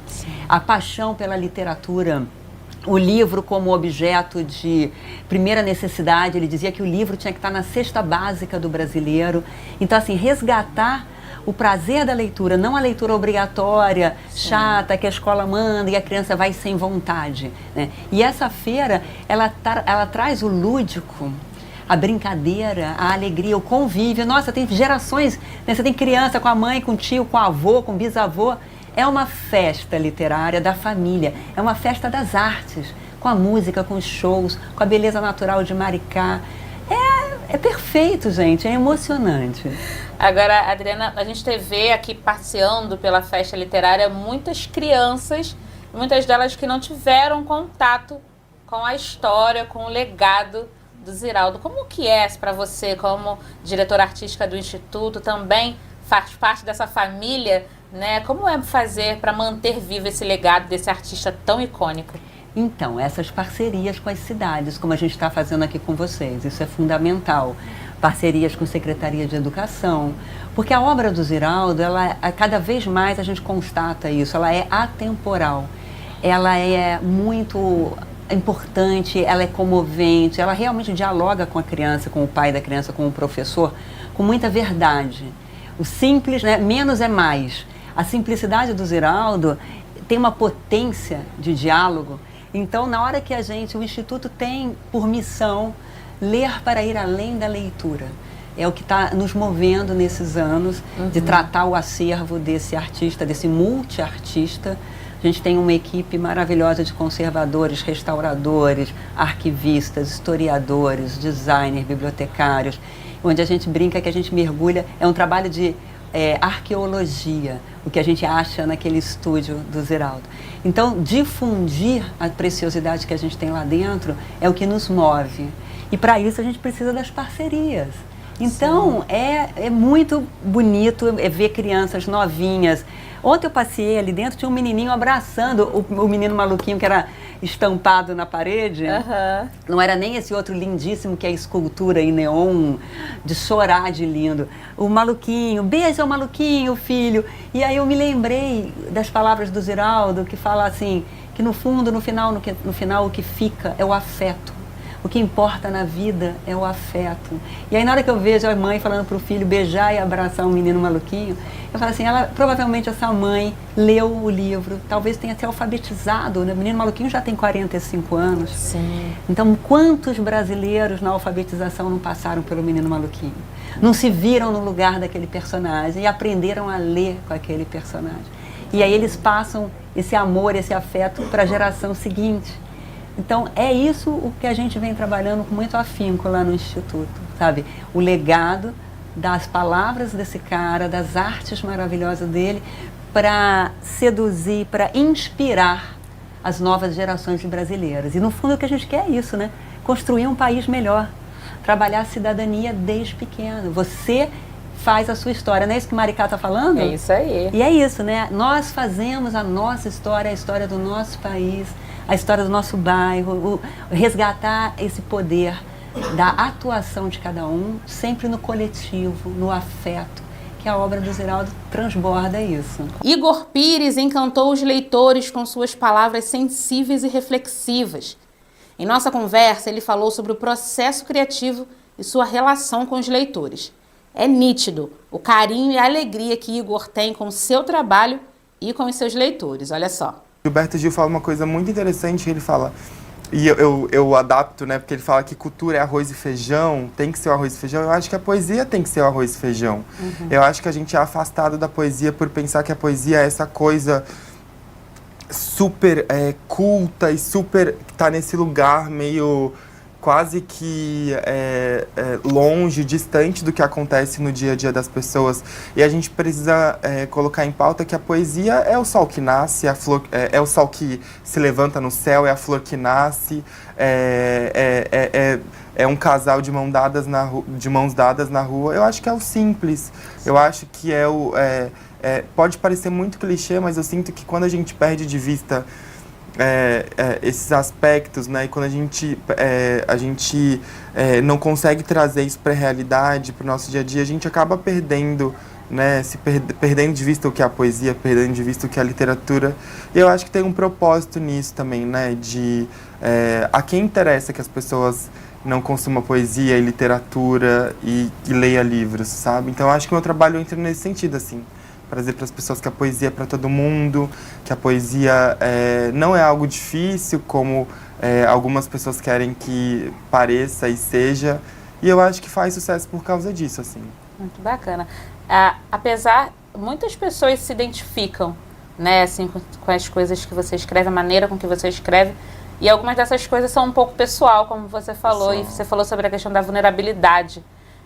Sim. A paixão pela literatura, o livro como objeto de primeira necessidade. Ele dizia que o livro tinha que estar na cesta básica do brasileiro. Então, assim, resgatar o prazer da leitura, não a leitura obrigatória, chata, que a escola manda e a criança vai sem vontade, né? E essa feira, ela traz o lúdico, a brincadeira, a alegria, o convívio. Nossa, tem gerações, né? Você tem criança com a mãe, com o tio, com o avô, com o bisavô. É uma festa literária da família, é uma festa das artes, com a música, com os shows, com a beleza natural de Maricá. É perfeito, gente, é emocionante. Agora, Adriana, a gente vê aqui passeando pela festa literária muitas crianças, muitas delas que não tiveram contato com a história, com o legado do Ziraldo. Como que é para você, como diretora artística do Instituto, também faz parte dessa família, né? Como é fazer para manter vivo esse legado desse artista tão icônico? Então, essas parcerias com as cidades, como a gente está fazendo aqui com vocês, isso é fundamental. Parcerias com Secretaria de Educação, porque a obra do Ziraldo, cada vez mais a gente constata isso, ela é atemporal, ela é muito importante, ela é comovente, ela realmente dialoga com a criança, com o pai da criança, com o professor, com muita verdade. O simples, né, menos é mais. A simplicidade do Ziraldo tem uma potência de diálogo. Então, na hora que o Instituto tem por missão ler para ir além da leitura. É o que está nos movendo nesses anos, de tratar o acervo desse artista, desse multiartista. A gente tem uma equipe maravilhosa de conservadores, restauradores, arquivistas, historiadores, designers, bibliotecários, onde a gente brinca que a gente mergulha, é um trabalho de arqueologia, o que a gente acha naquele estúdio do Ziraldo. Então, difundir a preciosidade que a gente tem lá dentro é o que nos move. E para isso a gente precisa das parcerias. Então, é muito bonito ver crianças novinhas. Ontem eu passei ali dentro, tinha um menininho abraçando o menino maluquinho que era estampado na parede. Não era nem esse outro lindíssimo que é escultura em neon, de chorar de lindo. O maluquinho, beija o maluquinho, filho. E aí eu me lembrei das palavras do Ziraldo, que fala assim, que no fundo, no final, o que fica é o afeto. O que importa na vida é o afeto. E aí, na hora que eu vejo a mãe falando para o filho beijar e abraçar um menino maluquinho, eu falo assim, provavelmente essa mãe leu o livro, talvez tenha se alfabetizado, né? O menino maluquinho já tem 45 anos. Sim. Então, quantos brasileiros na alfabetização não passaram pelo menino maluquinho? Não se viram no lugar daquele personagem e aprenderam a ler com aquele personagem. E aí eles passam esse amor, esse afeto para a geração seguinte. Então, é isso o que a gente vem trabalhando com muito afinco lá no Instituto, sabe? O legado das palavras desse cara, das artes maravilhosas dele, para seduzir, para inspirar as novas gerações de brasileiros. E, no fundo, o que a gente quer é isso, né? Construir um país melhor, trabalhar a cidadania desde pequeno. Você faz a sua história, não é isso que Maricá está falando? É isso aí. E é isso, né? Nós fazemos a nossa história, a história do nosso país, a história do nosso bairro, resgatar esse poder da atuação de cada um, sempre no coletivo, no afeto, que a obra do Ziraldo transborda isso. Igor Pires encantou os leitores com suas palavras sensíveis e reflexivas. Em nossa conversa, ele falou sobre o processo criativo e sua relação com os leitores. É nítido o carinho e a alegria que Igor tem com o seu trabalho e com os seus leitores. Olha só. Gilberto Gil fala uma coisa muito interessante, ele fala, e eu adapto, né, porque ele fala que cultura é arroz e feijão, tem que ser o arroz e feijão. Eu acho que a poesia tem que ser o arroz e feijão. Eu acho que a gente é afastado da poesia por pensar que a poesia é essa coisa super culta e super, que tá nesse lugar meio quase que longe, distante do que acontece no dia a dia das pessoas. E a gente precisa colocar em pauta que a poesia é o sol que nasce, a flor, é o sol que se levanta no céu, é a flor que nasce, é um casal de mãos dadas na rua. Eu acho que é o simples. Eu acho que pode parecer muito clichê, mas eu sinto que quando a gente perde de vista esses aspectos, né, e quando a gente não consegue trazer isso para a realidade, para o nosso dia a dia, a gente acaba perdendo, né, perdendo de vista o que é a poesia, perdendo de vista o que é a literatura. E eu acho que tem um propósito nisso também, né, de a quem interessa que as pessoas não consumam poesia e literatura e leia livros, sabe? Então eu acho que o meu trabalho entra nesse sentido, assim. Para dizer para as pessoas que a poesia é para todo mundo, que a poesia não é algo difícil, como algumas pessoas querem que pareça e seja. E eu acho que faz sucesso por causa disso, assim. Muito bacana. Apesar, muitas pessoas se identificam, né, assim, com as coisas que você escreve, a maneira com que você escreve. E algumas dessas coisas são um pouco pessoal, como você falou, e você falou sobre a questão da vulnerabilidade.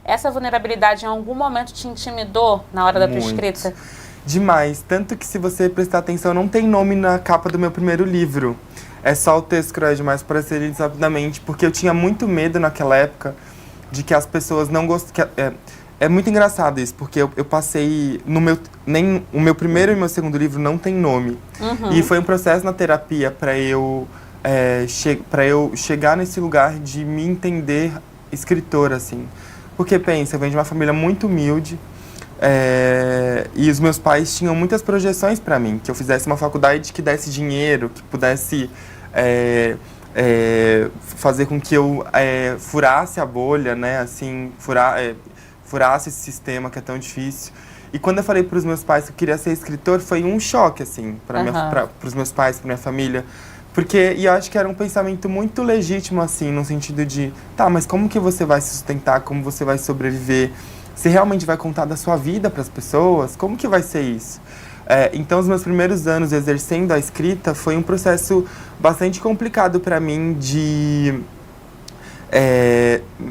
Essa vulnerabilidade em algum momento te intimidou na hora da tua escrita? Demais. Tanto que, se você prestar atenção, não tem nome na capa do meu primeiro livro. é só o texto cruel demais para ser lido rapidamente, porque eu tinha muito medo naquela época de que as pessoas não gostam. É muito engraçado isso, porque eu passei o meu primeiro e meu segundo livro não tem nome. E foi um processo na terapia para eu chegar nesse lugar de me entender escritora, assim. Porque pensa, eu venho de uma família muito humilde, e os meus pais tinham muitas projeções para mim, que eu fizesse uma faculdade que desse dinheiro, que pudesse fazer com que eu furasse a bolha, né, assim, furasse esse sistema que é tão difícil. E quando eu falei para os meus pais que eu queria ser escritor, foi um choque, assim, para os meus pais, para minha família. E eu acho que era um pensamento muito legítimo, assim, no sentido de, tá, mas como que você vai se sustentar, como você vai sobreviver? Você realmente vai contar da sua vida para as pessoas? Como que vai ser isso? Então, os meus primeiros anos exercendo a escrita foi um processo bastante complicado para mim de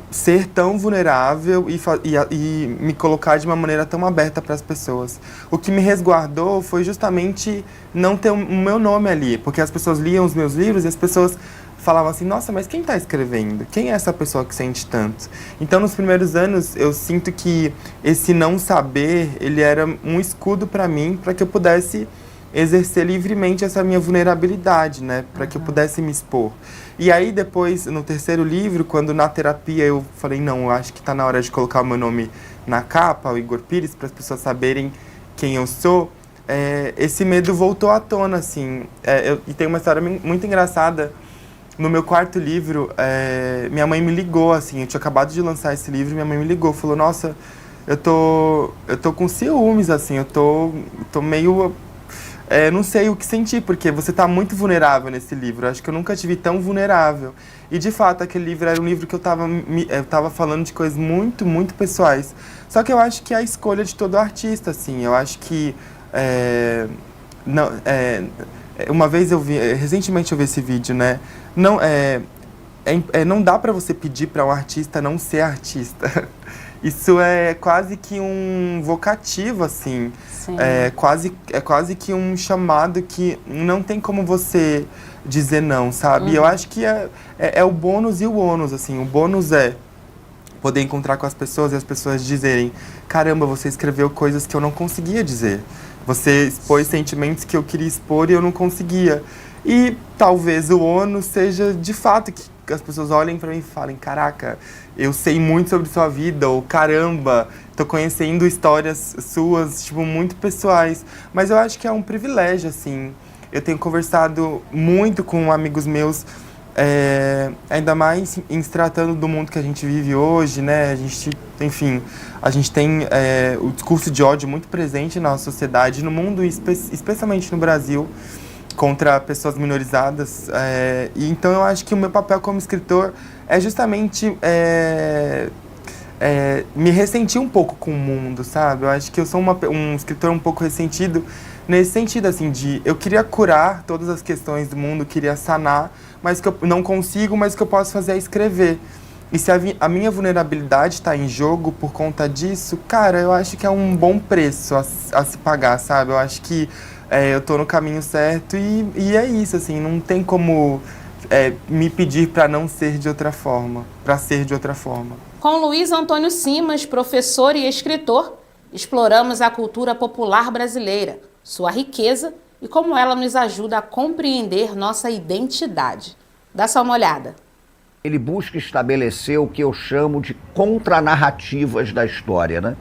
ser tão vulnerável e me colocar de uma maneira tão aberta para as pessoas. O que me resguardou foi justamente não ter o meu nome ali, porque as pessoas liam os meus livros e as pessoas falavam assim, nossa, mas quem está escrevendo? Quem é essa pessoa que sente tanto? Então, nos primeiros anos, eu sinto que esse não saber, ele era um escudo para mim, para que eu pudesse exercer livremente essa minha vulnerabilidade, né? Para que eu pudesse me expor. E aí, depois, no terceiro livro, quando na terapia eu falei, não, eu acho que está na hora de colocar o meu nome na capa, o Igor Pires, para as pessoas saberem quem eu sou, esse medo voltou à tona, assim. E tem uma história muito engraçada. No meu quarto livro, minha mãe me ligou, assim, eu tinha acabado de lançar esse livro, minha mãe me ligou, falou, nossa, eu tô com ciúmes, assim, eu tô meio... não sei o que sentir, porque você tá muito vulnerável nesse livro. Acho que eu nunca tive tão vulnerável. E, de fato, aquele livro era um livro que eu tava falando de coisas muito, muito pessoais. Só que eu acho que é a escolha de todo artista, assim. Eu acho que... uma vez recentemente eu vi esse vídeo, né? Não dá pra você pedir pra um artista não ser artista. Isso é quase que um vocativo, assim. É quase que um chamado que não tem como você dizer não, sabe? Eu acho que é o bônus e o ônus, assim. O bônus é poder encontrar com as pessoas e as pessoas dizerem, caramba, você escreveu coisas que eu não conseguia dizer. Você expôs sentimentos que eu queria expor e eu não conseguia. E talvez o ônus seja, de fato, que as pessoas olhem pra mim e falem, caraca, eu sei muito sobre sua vida, ou caramba, tô conhecendo histórias suas, tipo, muito pessoais. Mas eu acho que é um privilégio, assim. Eu tenho conversado muito com amigos meus, ainda mais em se tratando do mundo que a gente vive hoje, né? A gente tem o discurso de ódio muito presente na nossa sociedade, no mundo, especialmente no Brasil, contra pessoas minorizadas. E então eu acho que o meu papel como escritor é justamente me ressentir um pouco com o mundo, sabe? Eu acho que eu sou um escritor um pouco ressentido nesse sentido, assim, de eu queria curar todas as questões do mundo, queria sanar, mas que eu não consigo, mas que eu posso fazer é escrever. E se a minha vulnerabilidade está em jogo por conta disso, cara, eu acho que é um bom preço a se pagar, sabe? Eu acho que eu tô no caminho certo e é isso, assim, não tem como me pedir para não ser de outra forma, para ser de outra forma. Com Luiz Antônio Simas, professor e escritor, exploramos a cultura popular brasileira, sua riqueza e como ela nos ajuda a compreender nossa identidade. Dá só uma olhada. Ele busca estabelecer o que eu chamo de contranarrativas da história, né?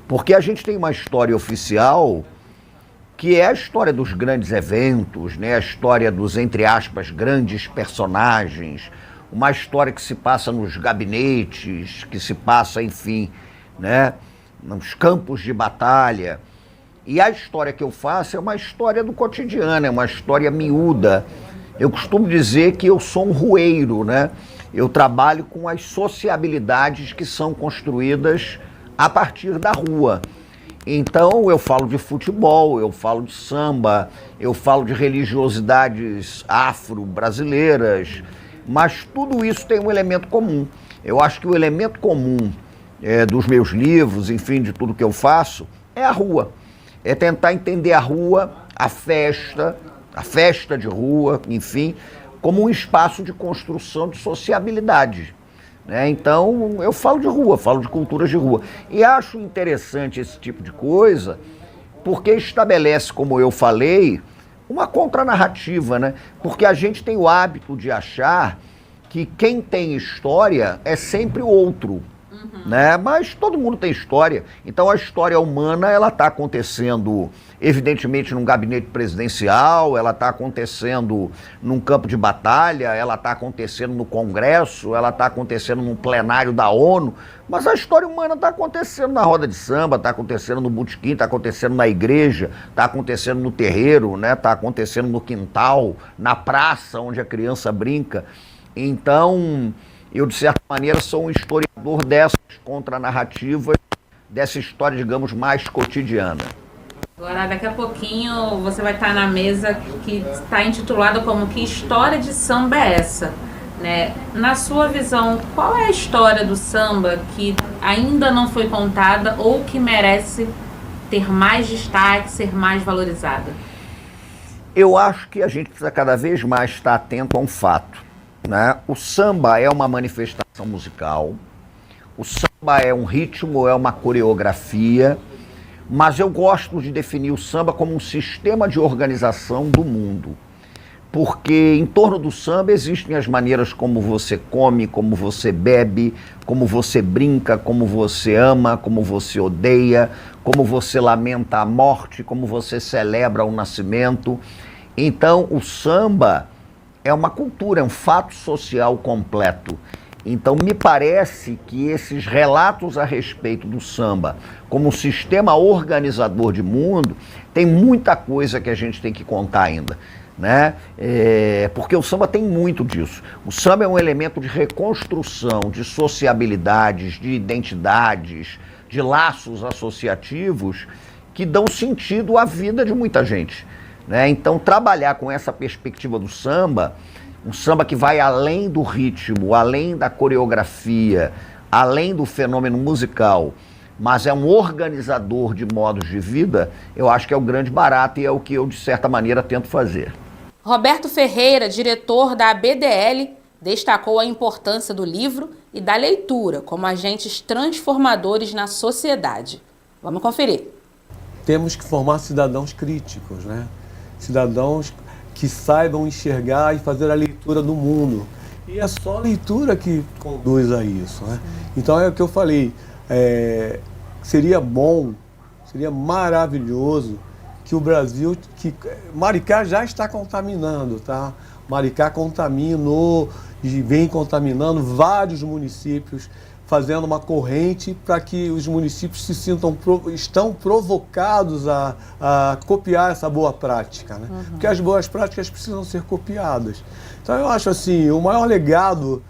Porque a gente tem uma história oficial que é a história dos grandes eventos, né? A história dos, entre aspas, grandes personagens, uma história que se passa nos gabinetes, que se passa, enfim, né? Nos campos de batalha. E a história que eu faço é uma história do cotidiano, é uma história miúda. Eu costumo dizer que eu sou um rueiro, né? Eu trabalho com as sociabilidades que são construídas a partir da rua. Então eu falo de futebol, eu falo de samba, eu falo de religiosidades afro-brasileiras, mas tudo isso tem um elemento comum. Eu acho que o elemento comum dos meus livros, enfim, de tudo que eu faço, é a rua. É tentar entender a rua, a festa de rua, enfim, como um espaço de construção de sociabilidade. Né? Então, eu falo de rua, falo de culturas de rua. E acho interessante esse tipo de coisa, porque estabelece, como eu falei, uma contranarrativa, né? Porque a gente tem o hábito de achar que quem tem história é sempre o outro. Né? Mas todo mundo tem história. Então a história humana, ela está acontecendo evidentemente num gabinete presidencial, ela está acontecendo num campo de batalha, ela está acontecendo no Congresso, ela está acontecendo num plenário da ONU, mas a história humana está acontecendo na roda de samba, está acontecendo no botequim, está acontecendo na igreja, está acontecendo no terreiro, né? Está acontecendo no quintal, na praça onde a criança brinca. Então, eu, de certa maneira, sou um historiador dessas contranarrativas, dessa história, digamos, mais cotidiana. Agora, daqui a pouquinho, você vai estar na mesa que está intitulada como Que História de Samba é Essa? Né? Na sua visão, qual é a história do samba que ainda não foi contada ou que merece ter mais destaque, ser mais valorizada? Eu acho que a gente precisa cada vez mais estar atento a um fato. Né? O samba é uma manifestação musical, o samba é um ritmo, é uma coreografia, mas eu gosto de definir o samba como um sistema de organização do mundo, porque em torno do samba existem as maneiras como você come, como você bebe, como você brinca, como você ama, como você odeia, como você lamenta a morte, como você celebra o nascimento. Então o samba é uma cultura, é um fato social completo. Então, me parece que esses relatos a respeito do samba, como um sistema organizador de mundo, tem muita coisa que a gente tem que contar ainda. Né? Porque o samba tem muito disso. O samba é um elemento de reconstrução, de sociabilidades, de identidades, de laços associativos que dão sentido à vida de muita gente. Né? Então, trabalhar com essa perspectiva do samba, um samba que vai além do ritmo, além da coreografia, além do fenômeno musical, mas é um organizador de modos de vida, eu acho que é o grande barato e é o que eu, de certa maneira, tento fazer. Roberto Ferreira, diretor da ABDL, destacou a importância do livro e da leitura como agentes transformadores na sociedade. Vamos conferir. Temos que formar cidadãos críticos, né? Cidadãos que saibam enxergar e fazer a leitura do mundo. E é só a leitura que conduz a isso, né? Então é o que eu falei, seria bom, seria maravilhoso que o Brasil, que Maricá já está contaminando, tá? Maricá contaminou e vem contaminando vários municípios, fazendo uma corrente para que os municípios se sintam estão provocados a copiar essa boa prática, né? Porque as boas práticas precisam ser copiadas. Então eu acho assim, o maior legado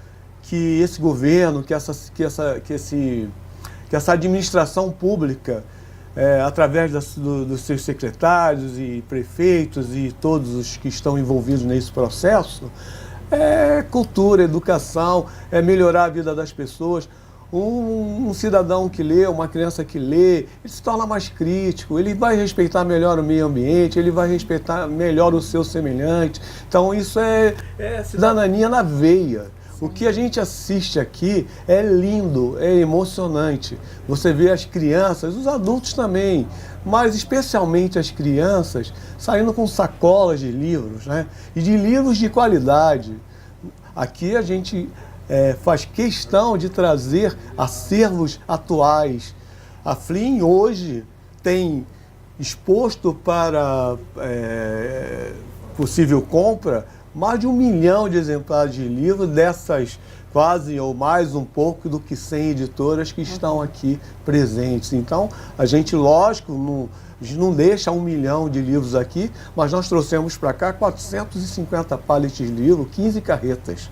que esse governo, que essa administração pública, através dos seus secretários e prefeitos e todos os que estão envolvidos nesse processo, é cultura, educação, é melhorar a vida das pessoas. Um cidadão que lê, uma criança que lê, ele se torna mais crítico, ele vai respeitar melhor o meio ambiente, ele vai respeitar melhor o seu semelhante. Então isso é cidadania na veia. O que a gente assiste aqui é lindo, é emocionante. Você vê as crianças, os adultos também, mas especialmente as crianças, saindo com sacolas de livros, né? E de livros de qualidade. Aqui a gente faz questão de trazer acervos atuais. A FLIM hoje tem exposto para possível compra mais de 1 milhão de exemplares de livros dessas quase ou mais um pouco do que 100 editoras que estão aqui presentes. Então, a gente, lógico, a gente não deixa 1 milhão de livros aqui, mas nós trouxemos para cá 450 pallets de livro, 15 carretas.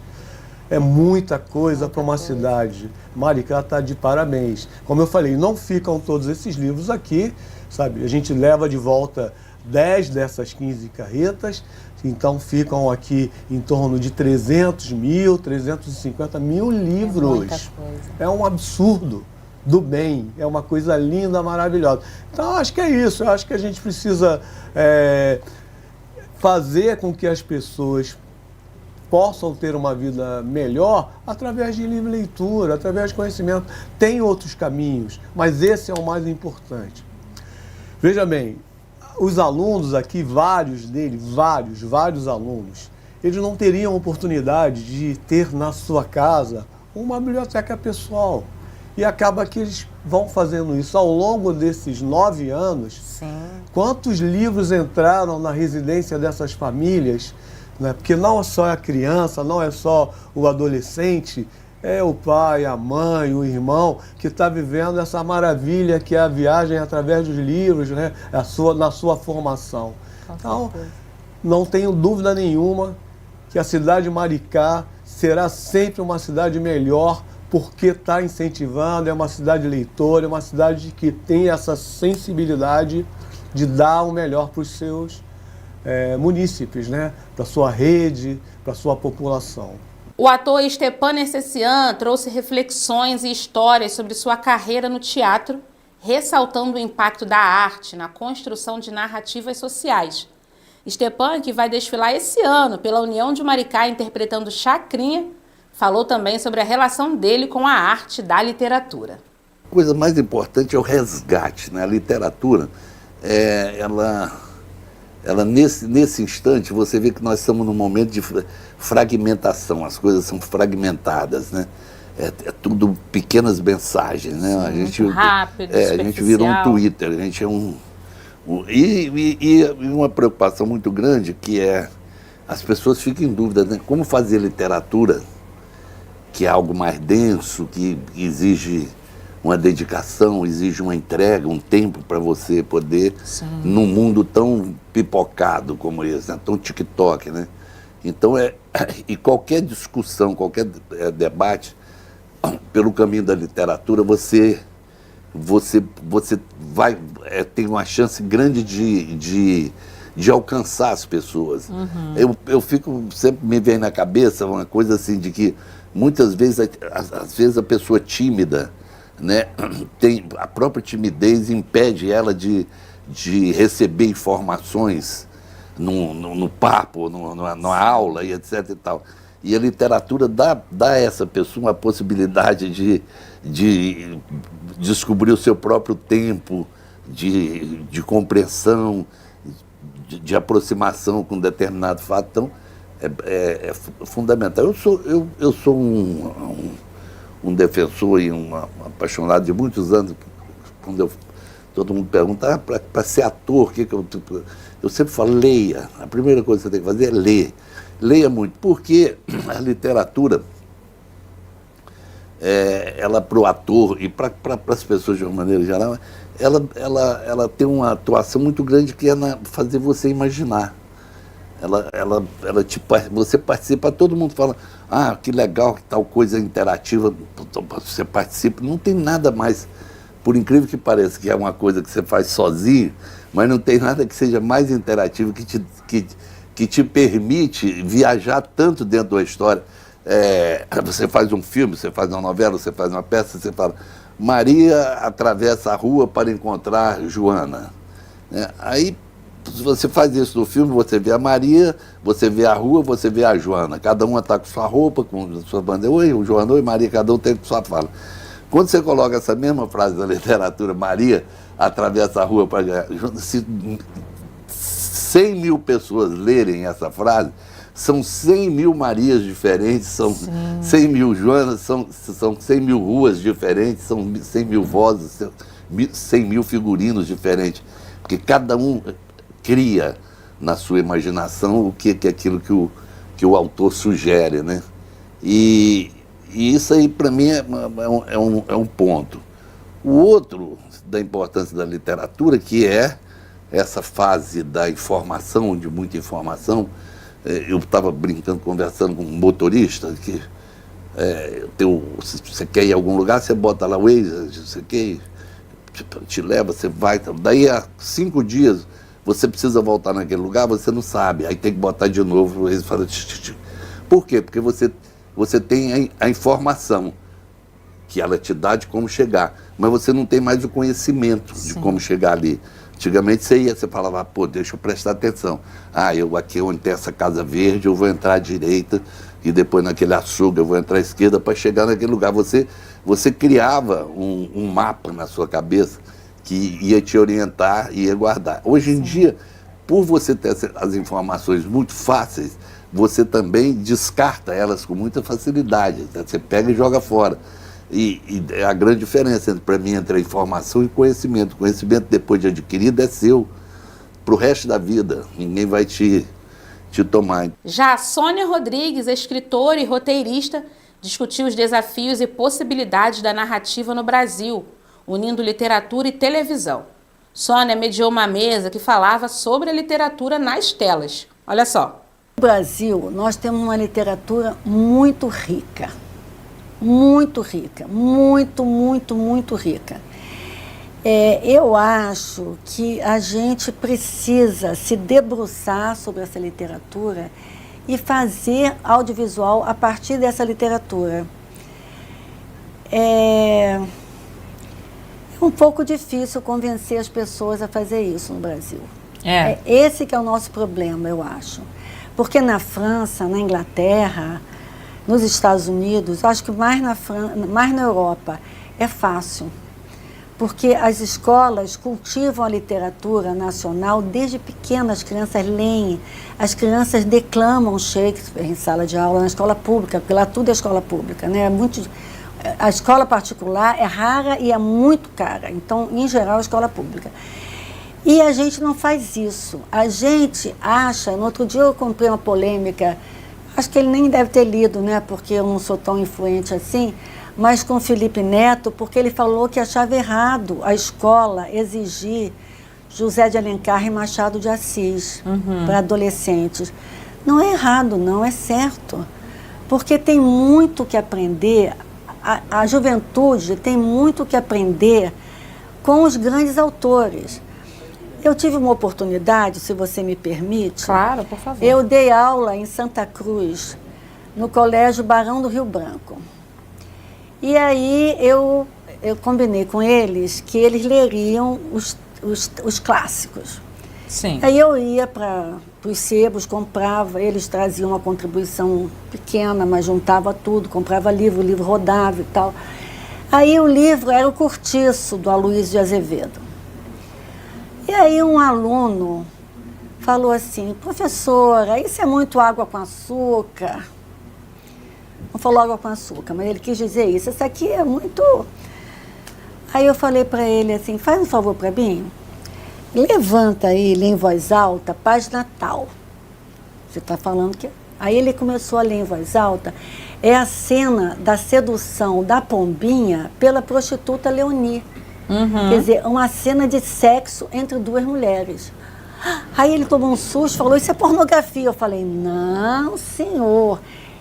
É muita coisa para uma cidade. Maricá está de parabéns. Como eu falei, não ficam todos esses livros aqui, sabe? A gente leva de volta 10 dessas 15 carretas, então ficam aqui em torno de 300 mil, 350 mil livros. É muita coisa. É um absurdo do bem, é uma coisa linda, maravilhosa. Então, acho que é isso. Eu acho que a gente precisa fazer com que as pessoas possam ter uma vida melhor através de livre leitura, através de conhecimento. Tem outros caminhos, mas esse é o mais importante. Veja bem, os alunos aqui, vários deles, vários alunos, eles não teriam oportunidade de ter na sua casa uma biblioteca pessoal. E acaba que eles vão fazendo isso ao longo desses 9 anos. Sim. Quantos livros entraram na residência dessas famílias, né? Porque não é só a criança, não é só o adolescente, é o pai, a mãe, o irmão, que está vivendo essa maravilha que é a viagem através dos livros, né? Na sua formação. Então, não tenho dúvida nenhuma que a cidade de Maricá será sempre uma cidade melhor, porque está incentivando, é uma cidade leitora, é uma cidade que tem essa sensibilidade de dar o melhor para os seus munícipes, né? Para a sua rede, para a sua população. O ator Stepan Nercessian trouxe reflexões e histórias sobre sua carreira no teatro, ressaltando o impacto da arte na construção de narrativas sociais. Stepan, que vai desfilar esse ano pela União de Maricá interpretando Chacrinha, falou também sobre a relação dele com a arte da literatura. A coisa mais importante é o resgate, né? A literatura, ela nesse instante, você vê que nós estamos num momento de fragmentação, as coisas são fragmentadas, né? É tudo pequenas mensagens, né? Sim, a gente, muito rápido, a gente virou um Twitter, a gente é e uma preocupação muito grande que é as pessoas ficam em dúvida, né? Como fazer literatura, que é algo mais denso, que exige uma dedicação, exige uma entrega, um tempo para você poder, num mundo tão pipocado como esse, né? Tão TikTok, né? Então, e qualquer discussão, qualquer debate, pelo caminho da literatura, você vai tem uma chance grande de alcançar as pessoas. Eu fico, sempre me vem na cabeça uma coisa assim, de que muitas vezes, às vezes a pessoa tímida, né, a própria timidez impede ela de receber informações no papo, numa aula e etc e tal. E a literatura dá a essa pessoa a possibilidade de descobrir o seu próprio tempo, de compreensão, de aproximação com determinado fato. Então, é fundamental. Eu sou um defensor e um apaixonado de muitos anos. Quando todo mundo pergunta, para ser ator, eu sempre falo, leia. A primeira coisa que você tem que fazer é ler. Leia muito, porque a literatura, ela para o ator e para as pessoas de uma maneira geral, ela tem uma atuação muito grande que é fazer você imaginar. Você participa, todo mundo fala, que legal, que tal coisa interativa, você participa, não tem nada mais, por incrível que pareça, que é uma coisa que você faz sozinho, mas não tem nada que seja mais interativo, que te permite viajar tanto dentro da história. Você faz um filme, você faz uma novela, você faz uma peça, você fala, Maria atravessa a rua para encontrar Joana. Aí, se você faz isso no filme, você vê a Maria, você vê a rua, você vê a Joana. Cada uma está com sua roupa, com sua bandeira. Oi, Joana, oi, Maria, cada um tem sua fala. Quando você coloca essa mesma frase na literatura, Maria atravessa a rua para... Se 100 mil pessoas lerem essa frase, são 100 mil Marias diferentes, são 100 mil Joanas, são 100 mil ruas diferentes, são 100 mil vozes, 100 mil figurinos diferentes. Porque cada um cria na sua imaginação o que é aquilo que o autor sugere, né? E isso aí, para mim, é um ponto. O outro da importância da literatura, que é essa fase da informação, de muita informação. Eu estava brincando, conversando com um motorista, que você quer ir a algum lugar, você bota lá o Waze, você quer, te leva, você vai. Daí a 5 dias, você precisa voltar naquele lugar, você não sabe, aí tem que botar de novo, eles falam... Por quê? Porque você tem a informação que ela te dá de como chegar, mas você não tem mais o conhecimento de como chegar ali. Antigamente você falava, pô, deixa eu prestar atenção. Eu aqui onde tem essa casa verde, eu vou entrar à direita, e depois naquele açougue eu vou entrar à esquerda para chegar naquele lugar. Você criava um mapa na sua cabeça que ia te orientar e ia guardar. Hoje em dia, por você ter as informações muito fáceis, você também descarta elas com muita facilidade. Você pega e joga fora. E a grande diferença para mim entre a informação e conhecimento. Conhecimento, depois de adquirido, é seu para o resto da vida. Ninguém vai te tomar. Já a Sônia Rodrigues, escritora e roteirista, discutiu os desafios e possibilidades da narrativa no Brasil, unindo literatura e televisão. Sônia mediou uma mesa que falava sobre a literatura nas telas. Olha só. No Brasil, nós temos uma literatura muito rica. Muito rica. Muito, muito, muito rica. Eu acho que a gente precisa se debruçar sobre essa literatura e fazer audiovisual a partir dessa literatura. É um pouco difícil convencer as pessoas a fazer isso no Brasil. Esse que é o nosso problema, eu acho. Porque na França, na Inglaterra, nos Estados Unidos, acho que mais na Europa, é fácil. Porque as escolas cultivam a literatura nacional desde pequenas, as crianças leem, as crianças declamam Shakespeare em sala de aula, na escola pública, porque lá tudo é escola pública, né? A escola particular é rara e é muito cara, então, em geral, a escola pública. E a gente não faz isso. A gente acha, no outro dia eu comprei uma polêmica, acho que ele nem deve ter lido, né? Porque eu não sou tão influente assim, mas com o Felipe Neto, porque ele falou que achava errado a escola exigir José de Alencar e Machado de Assis para adolescentes. Não é errado, não, é certo. Porque tem muito que aprender, a juventude tem muito que aprender com os grandes autores. Eu tive uma oportunidade, se você me permite. Claro, por favor. Eu dei aula em Santa Cruz, no Colégio Barão do Rio Branco. E aí eu combinei com eles que eles leriam os clássicos. Sim. Aí eu ia para os sebos, comprava, eles traziam uma contribuição pequena, mas juntava tudo, comprava livro, o livro rodava e tal. Aí o livro era o Cortiço, do Aloysio de Azevedo. E aí um aluno falou assim, professora, isso é muito água com açúcar. Não falou água com açúcar, mas ele quis dizer isso. Isso aqui é muito... Aí eu falei para ele assim, faz um favor para mim, levanta aí, lê em voz alta, página tal. Você está falando que... Aí ele começou a ler em voz alta, é a cena da sedução da Pombinha pela prostituta Leoni. Quer dizer, uma cena de sexo entre duas mulheres. Aí ele tomou um susto, falou, isso é pornografia. Eu falei, não, senhor,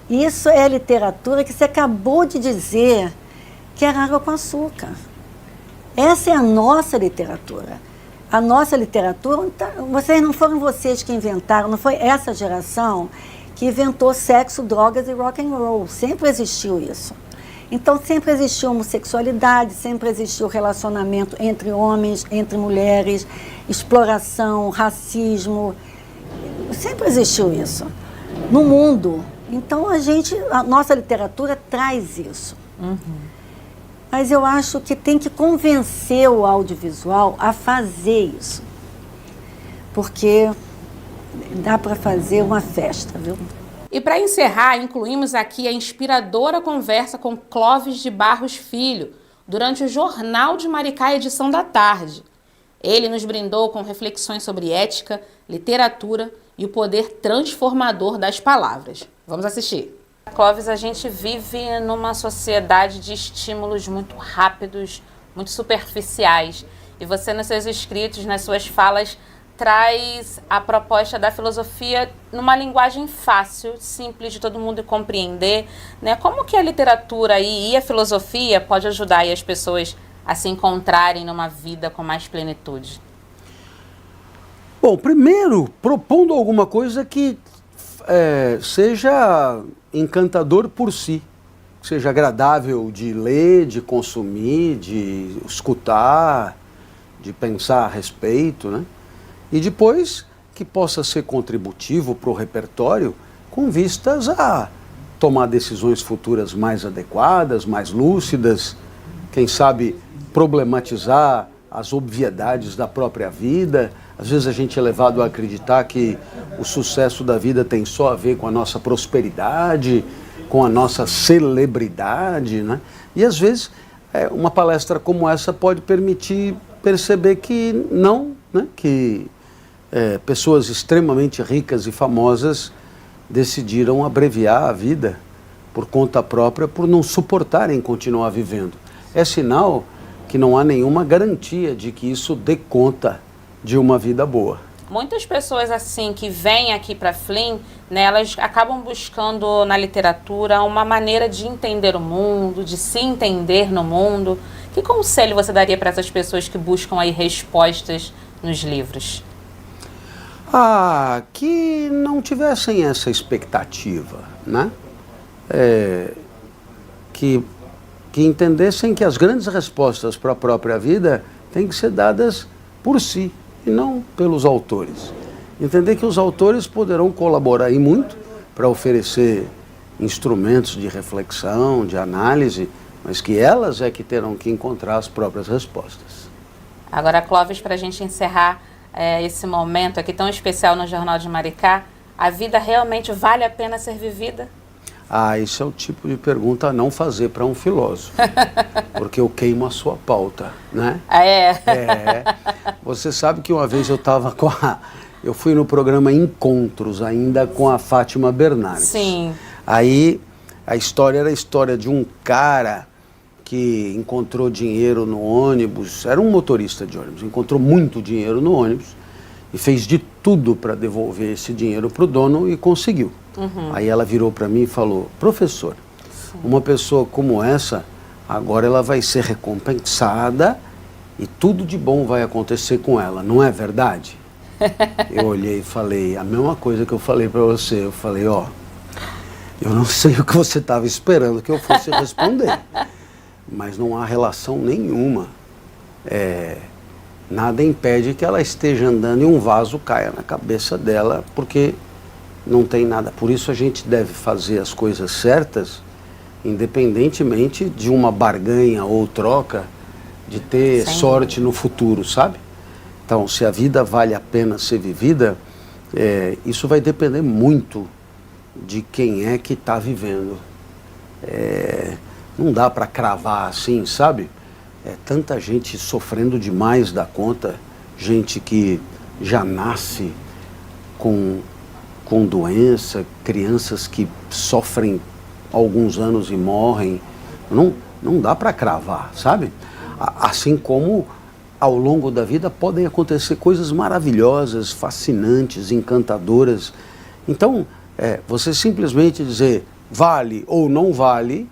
isso é literatura que você acabou de dizer que era água com açúcar. Essa é a nossa literatura. A nossa literatura, não foram vocês que inventaram, não foi essa geração que inventou sexo, drogas e rock and roll. Sempre existiu isso. Então, sempre existiu homossexualidade, sempre existiu relacionamento entre homens, entre mulheres, exploração, racismo. Sempre existiu isso no mundo. Então, a nossa literatura traz isso. Mas eu acho que tem que convencer o audiovisual a fazer isso. Porque dá para fazer uma festa, viu? E para encerrar, incluímos aqui a inspiradora conversa com Clóvis de Barros Filho, durante o Jornal de Maricá, edição da tarde. Ele nos brindou com reflexões sobre ética, literatura e o poder transformador das palavras. Vamos assistir. Clóvis, a gente vive numa sociedade de estímulos muito rápidos, muito superficiais. E você, nos seus escritos, nas suas falas, traz a proposta da filosofia numa linguagem fácil, simples de todo mundo compreender, né? Como que a literatura e a filosofia pode ajudar aí as pessoas a se encontrarem numa vida com mais plenitude? Bom, primeiro, propondo alguma coisa que seja encantador por si, que seja agradável de ler, de consumir, de escutar, de pensar a respeito, né? E depois que possa ser contributivo para o repertório com vistas a tomar decisões futuras mais adequadas, mais lúcidas, quem sabe problematizar as obviedades da própria vida. Às vezes a gente é levado a acreditar que o sucesso da vida tem só a ver com a nossa prosperidade, com a nossa celebridade, né? E às vezes uma palestra como essa pode permitir perceber que não, né? Que pessoas extremamente ricas e famosas decidiram abreviar a vida por conta própria, por não suportarem continuar vivendo. É sinal que não há nenhuma garantia de que isso dê conta de uma vida boa. Muitas pessoas assim que vêm aqui para Flynn, né, elas acabam buscando na literatura uma maneira de entender o mundo, de se entender no mundo. Que conselho você daria para essas pessoas que buscam aí respostas nos livros? Que não tivessem essa expectativa, né? Que entendessem que as grandes respostas para a própria vida têm que ser dadas por si e não pelos autores. Entender que os autores poderão colaborar aí muito para oferecer instrumentos de reflexão, de análise, mas que elas é que terão que encontrar as próprias respostas. Agora, Clóvis, para a gente encerrar esse momento aqui tão especial no Jornal de Maricá, a vida realmente vale a pena ser vivida? Isso é o tipo de pergunta a não fazer para um filósofo, porque eu queimo a sua pauta, né? Você sabe que uma vez eu fui no programa Encontros, ainda com a Fátima Bernardes. Sim. Aí a história era a história de um cara que encontrou dinheiro no ônibus, era um motorista de ônibus, encontrou muito dinheiro no ônibus e fez de tudo para devolver esse dinheiro para o dono e conseguiu. Aí ela virou para mim e falou: professor, uma pessoa como essa, agora ela vai ser recompensada e tudo de bom vai acontecer com ela, não é verdade? Eu olhei e falei a mesma coisa que eu falei para você. Eu falei: eu não sei o que você estava esperando que eu fosse responder, mas não há relação nenhuma. Nada impede que ela esteja andando e um vaso caia na cabeça dela, porque não tem nada. Por isso a gente deve fazer as coisas certas, independentemente de uma barganha ou troca, de ter sorte no futuro, sabe? Então, se a vida vale a pena ser vivida, isso vai depender muito de quem é que está vivendo. Não dá para cravar assim, sabe? Tanta gente sofrendo demais da conta, gente que já nasce com doença, crianças que sofrem alguns anos e morrem. Não dá para cravar, sabe? Assim como ao longo da vida podem acontecer coisas maravilhosas, fascinantes, encantadoras. Então, você simplesmente dizer vale ou não vale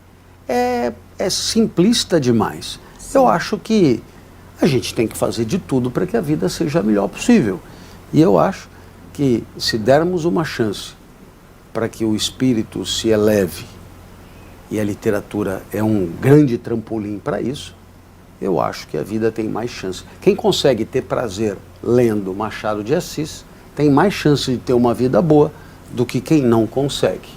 é simplista demais. Sim. Eu acho que a gente tem que fazer de tudo para que a vida seja a melhor possível. E eu acho que se dermos uma chance para que o espírito se eleve, e a literatura é um grande trampolim para isso, eu acho que a vida tem mais chance. Quem consegue ter prazer lendo Machado de Assis tem mais chance de ter uma vida boa do que quem não consegue.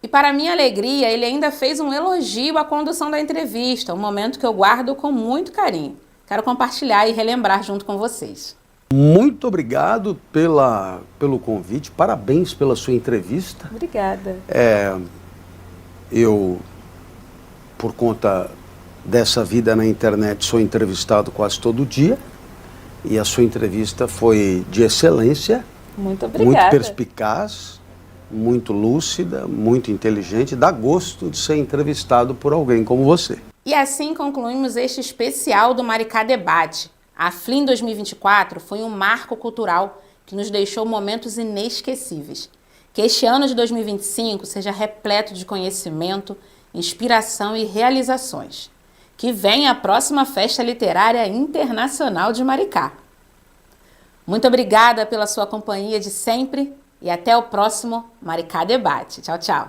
E para minha alegria, ele ainda fez um elogio à condução da entrevista, um momento que eu guardo com muito carinho. Quero compartilhar e relembrar junto com vocês. Muito obrigado pelo convite, parabéns pela sua entrevista. Obrigada. Eu, por conta dessa vida na internet, sou entrevistado quase todo dia e a sua entrevista foi de excelência. Muito obrigada. Muito perspicaz, muito lúcida, muito inteligente. Dá gosto de ser entrevistado por alguém como você. E assim concluímos este especial do Maricá Debate. A Flynn 2024 foi um marco cultural que nos deixou momentos inesquecíveis. Que este ano de 2025 seja repleto de conhecimento, inspiração e realizações. Que venha a próxima Festa Literária Internacional de Maricá. Muito obrigada pela sua companhia de sempre e até o próximo Maricá Debate. Tchau, tchau.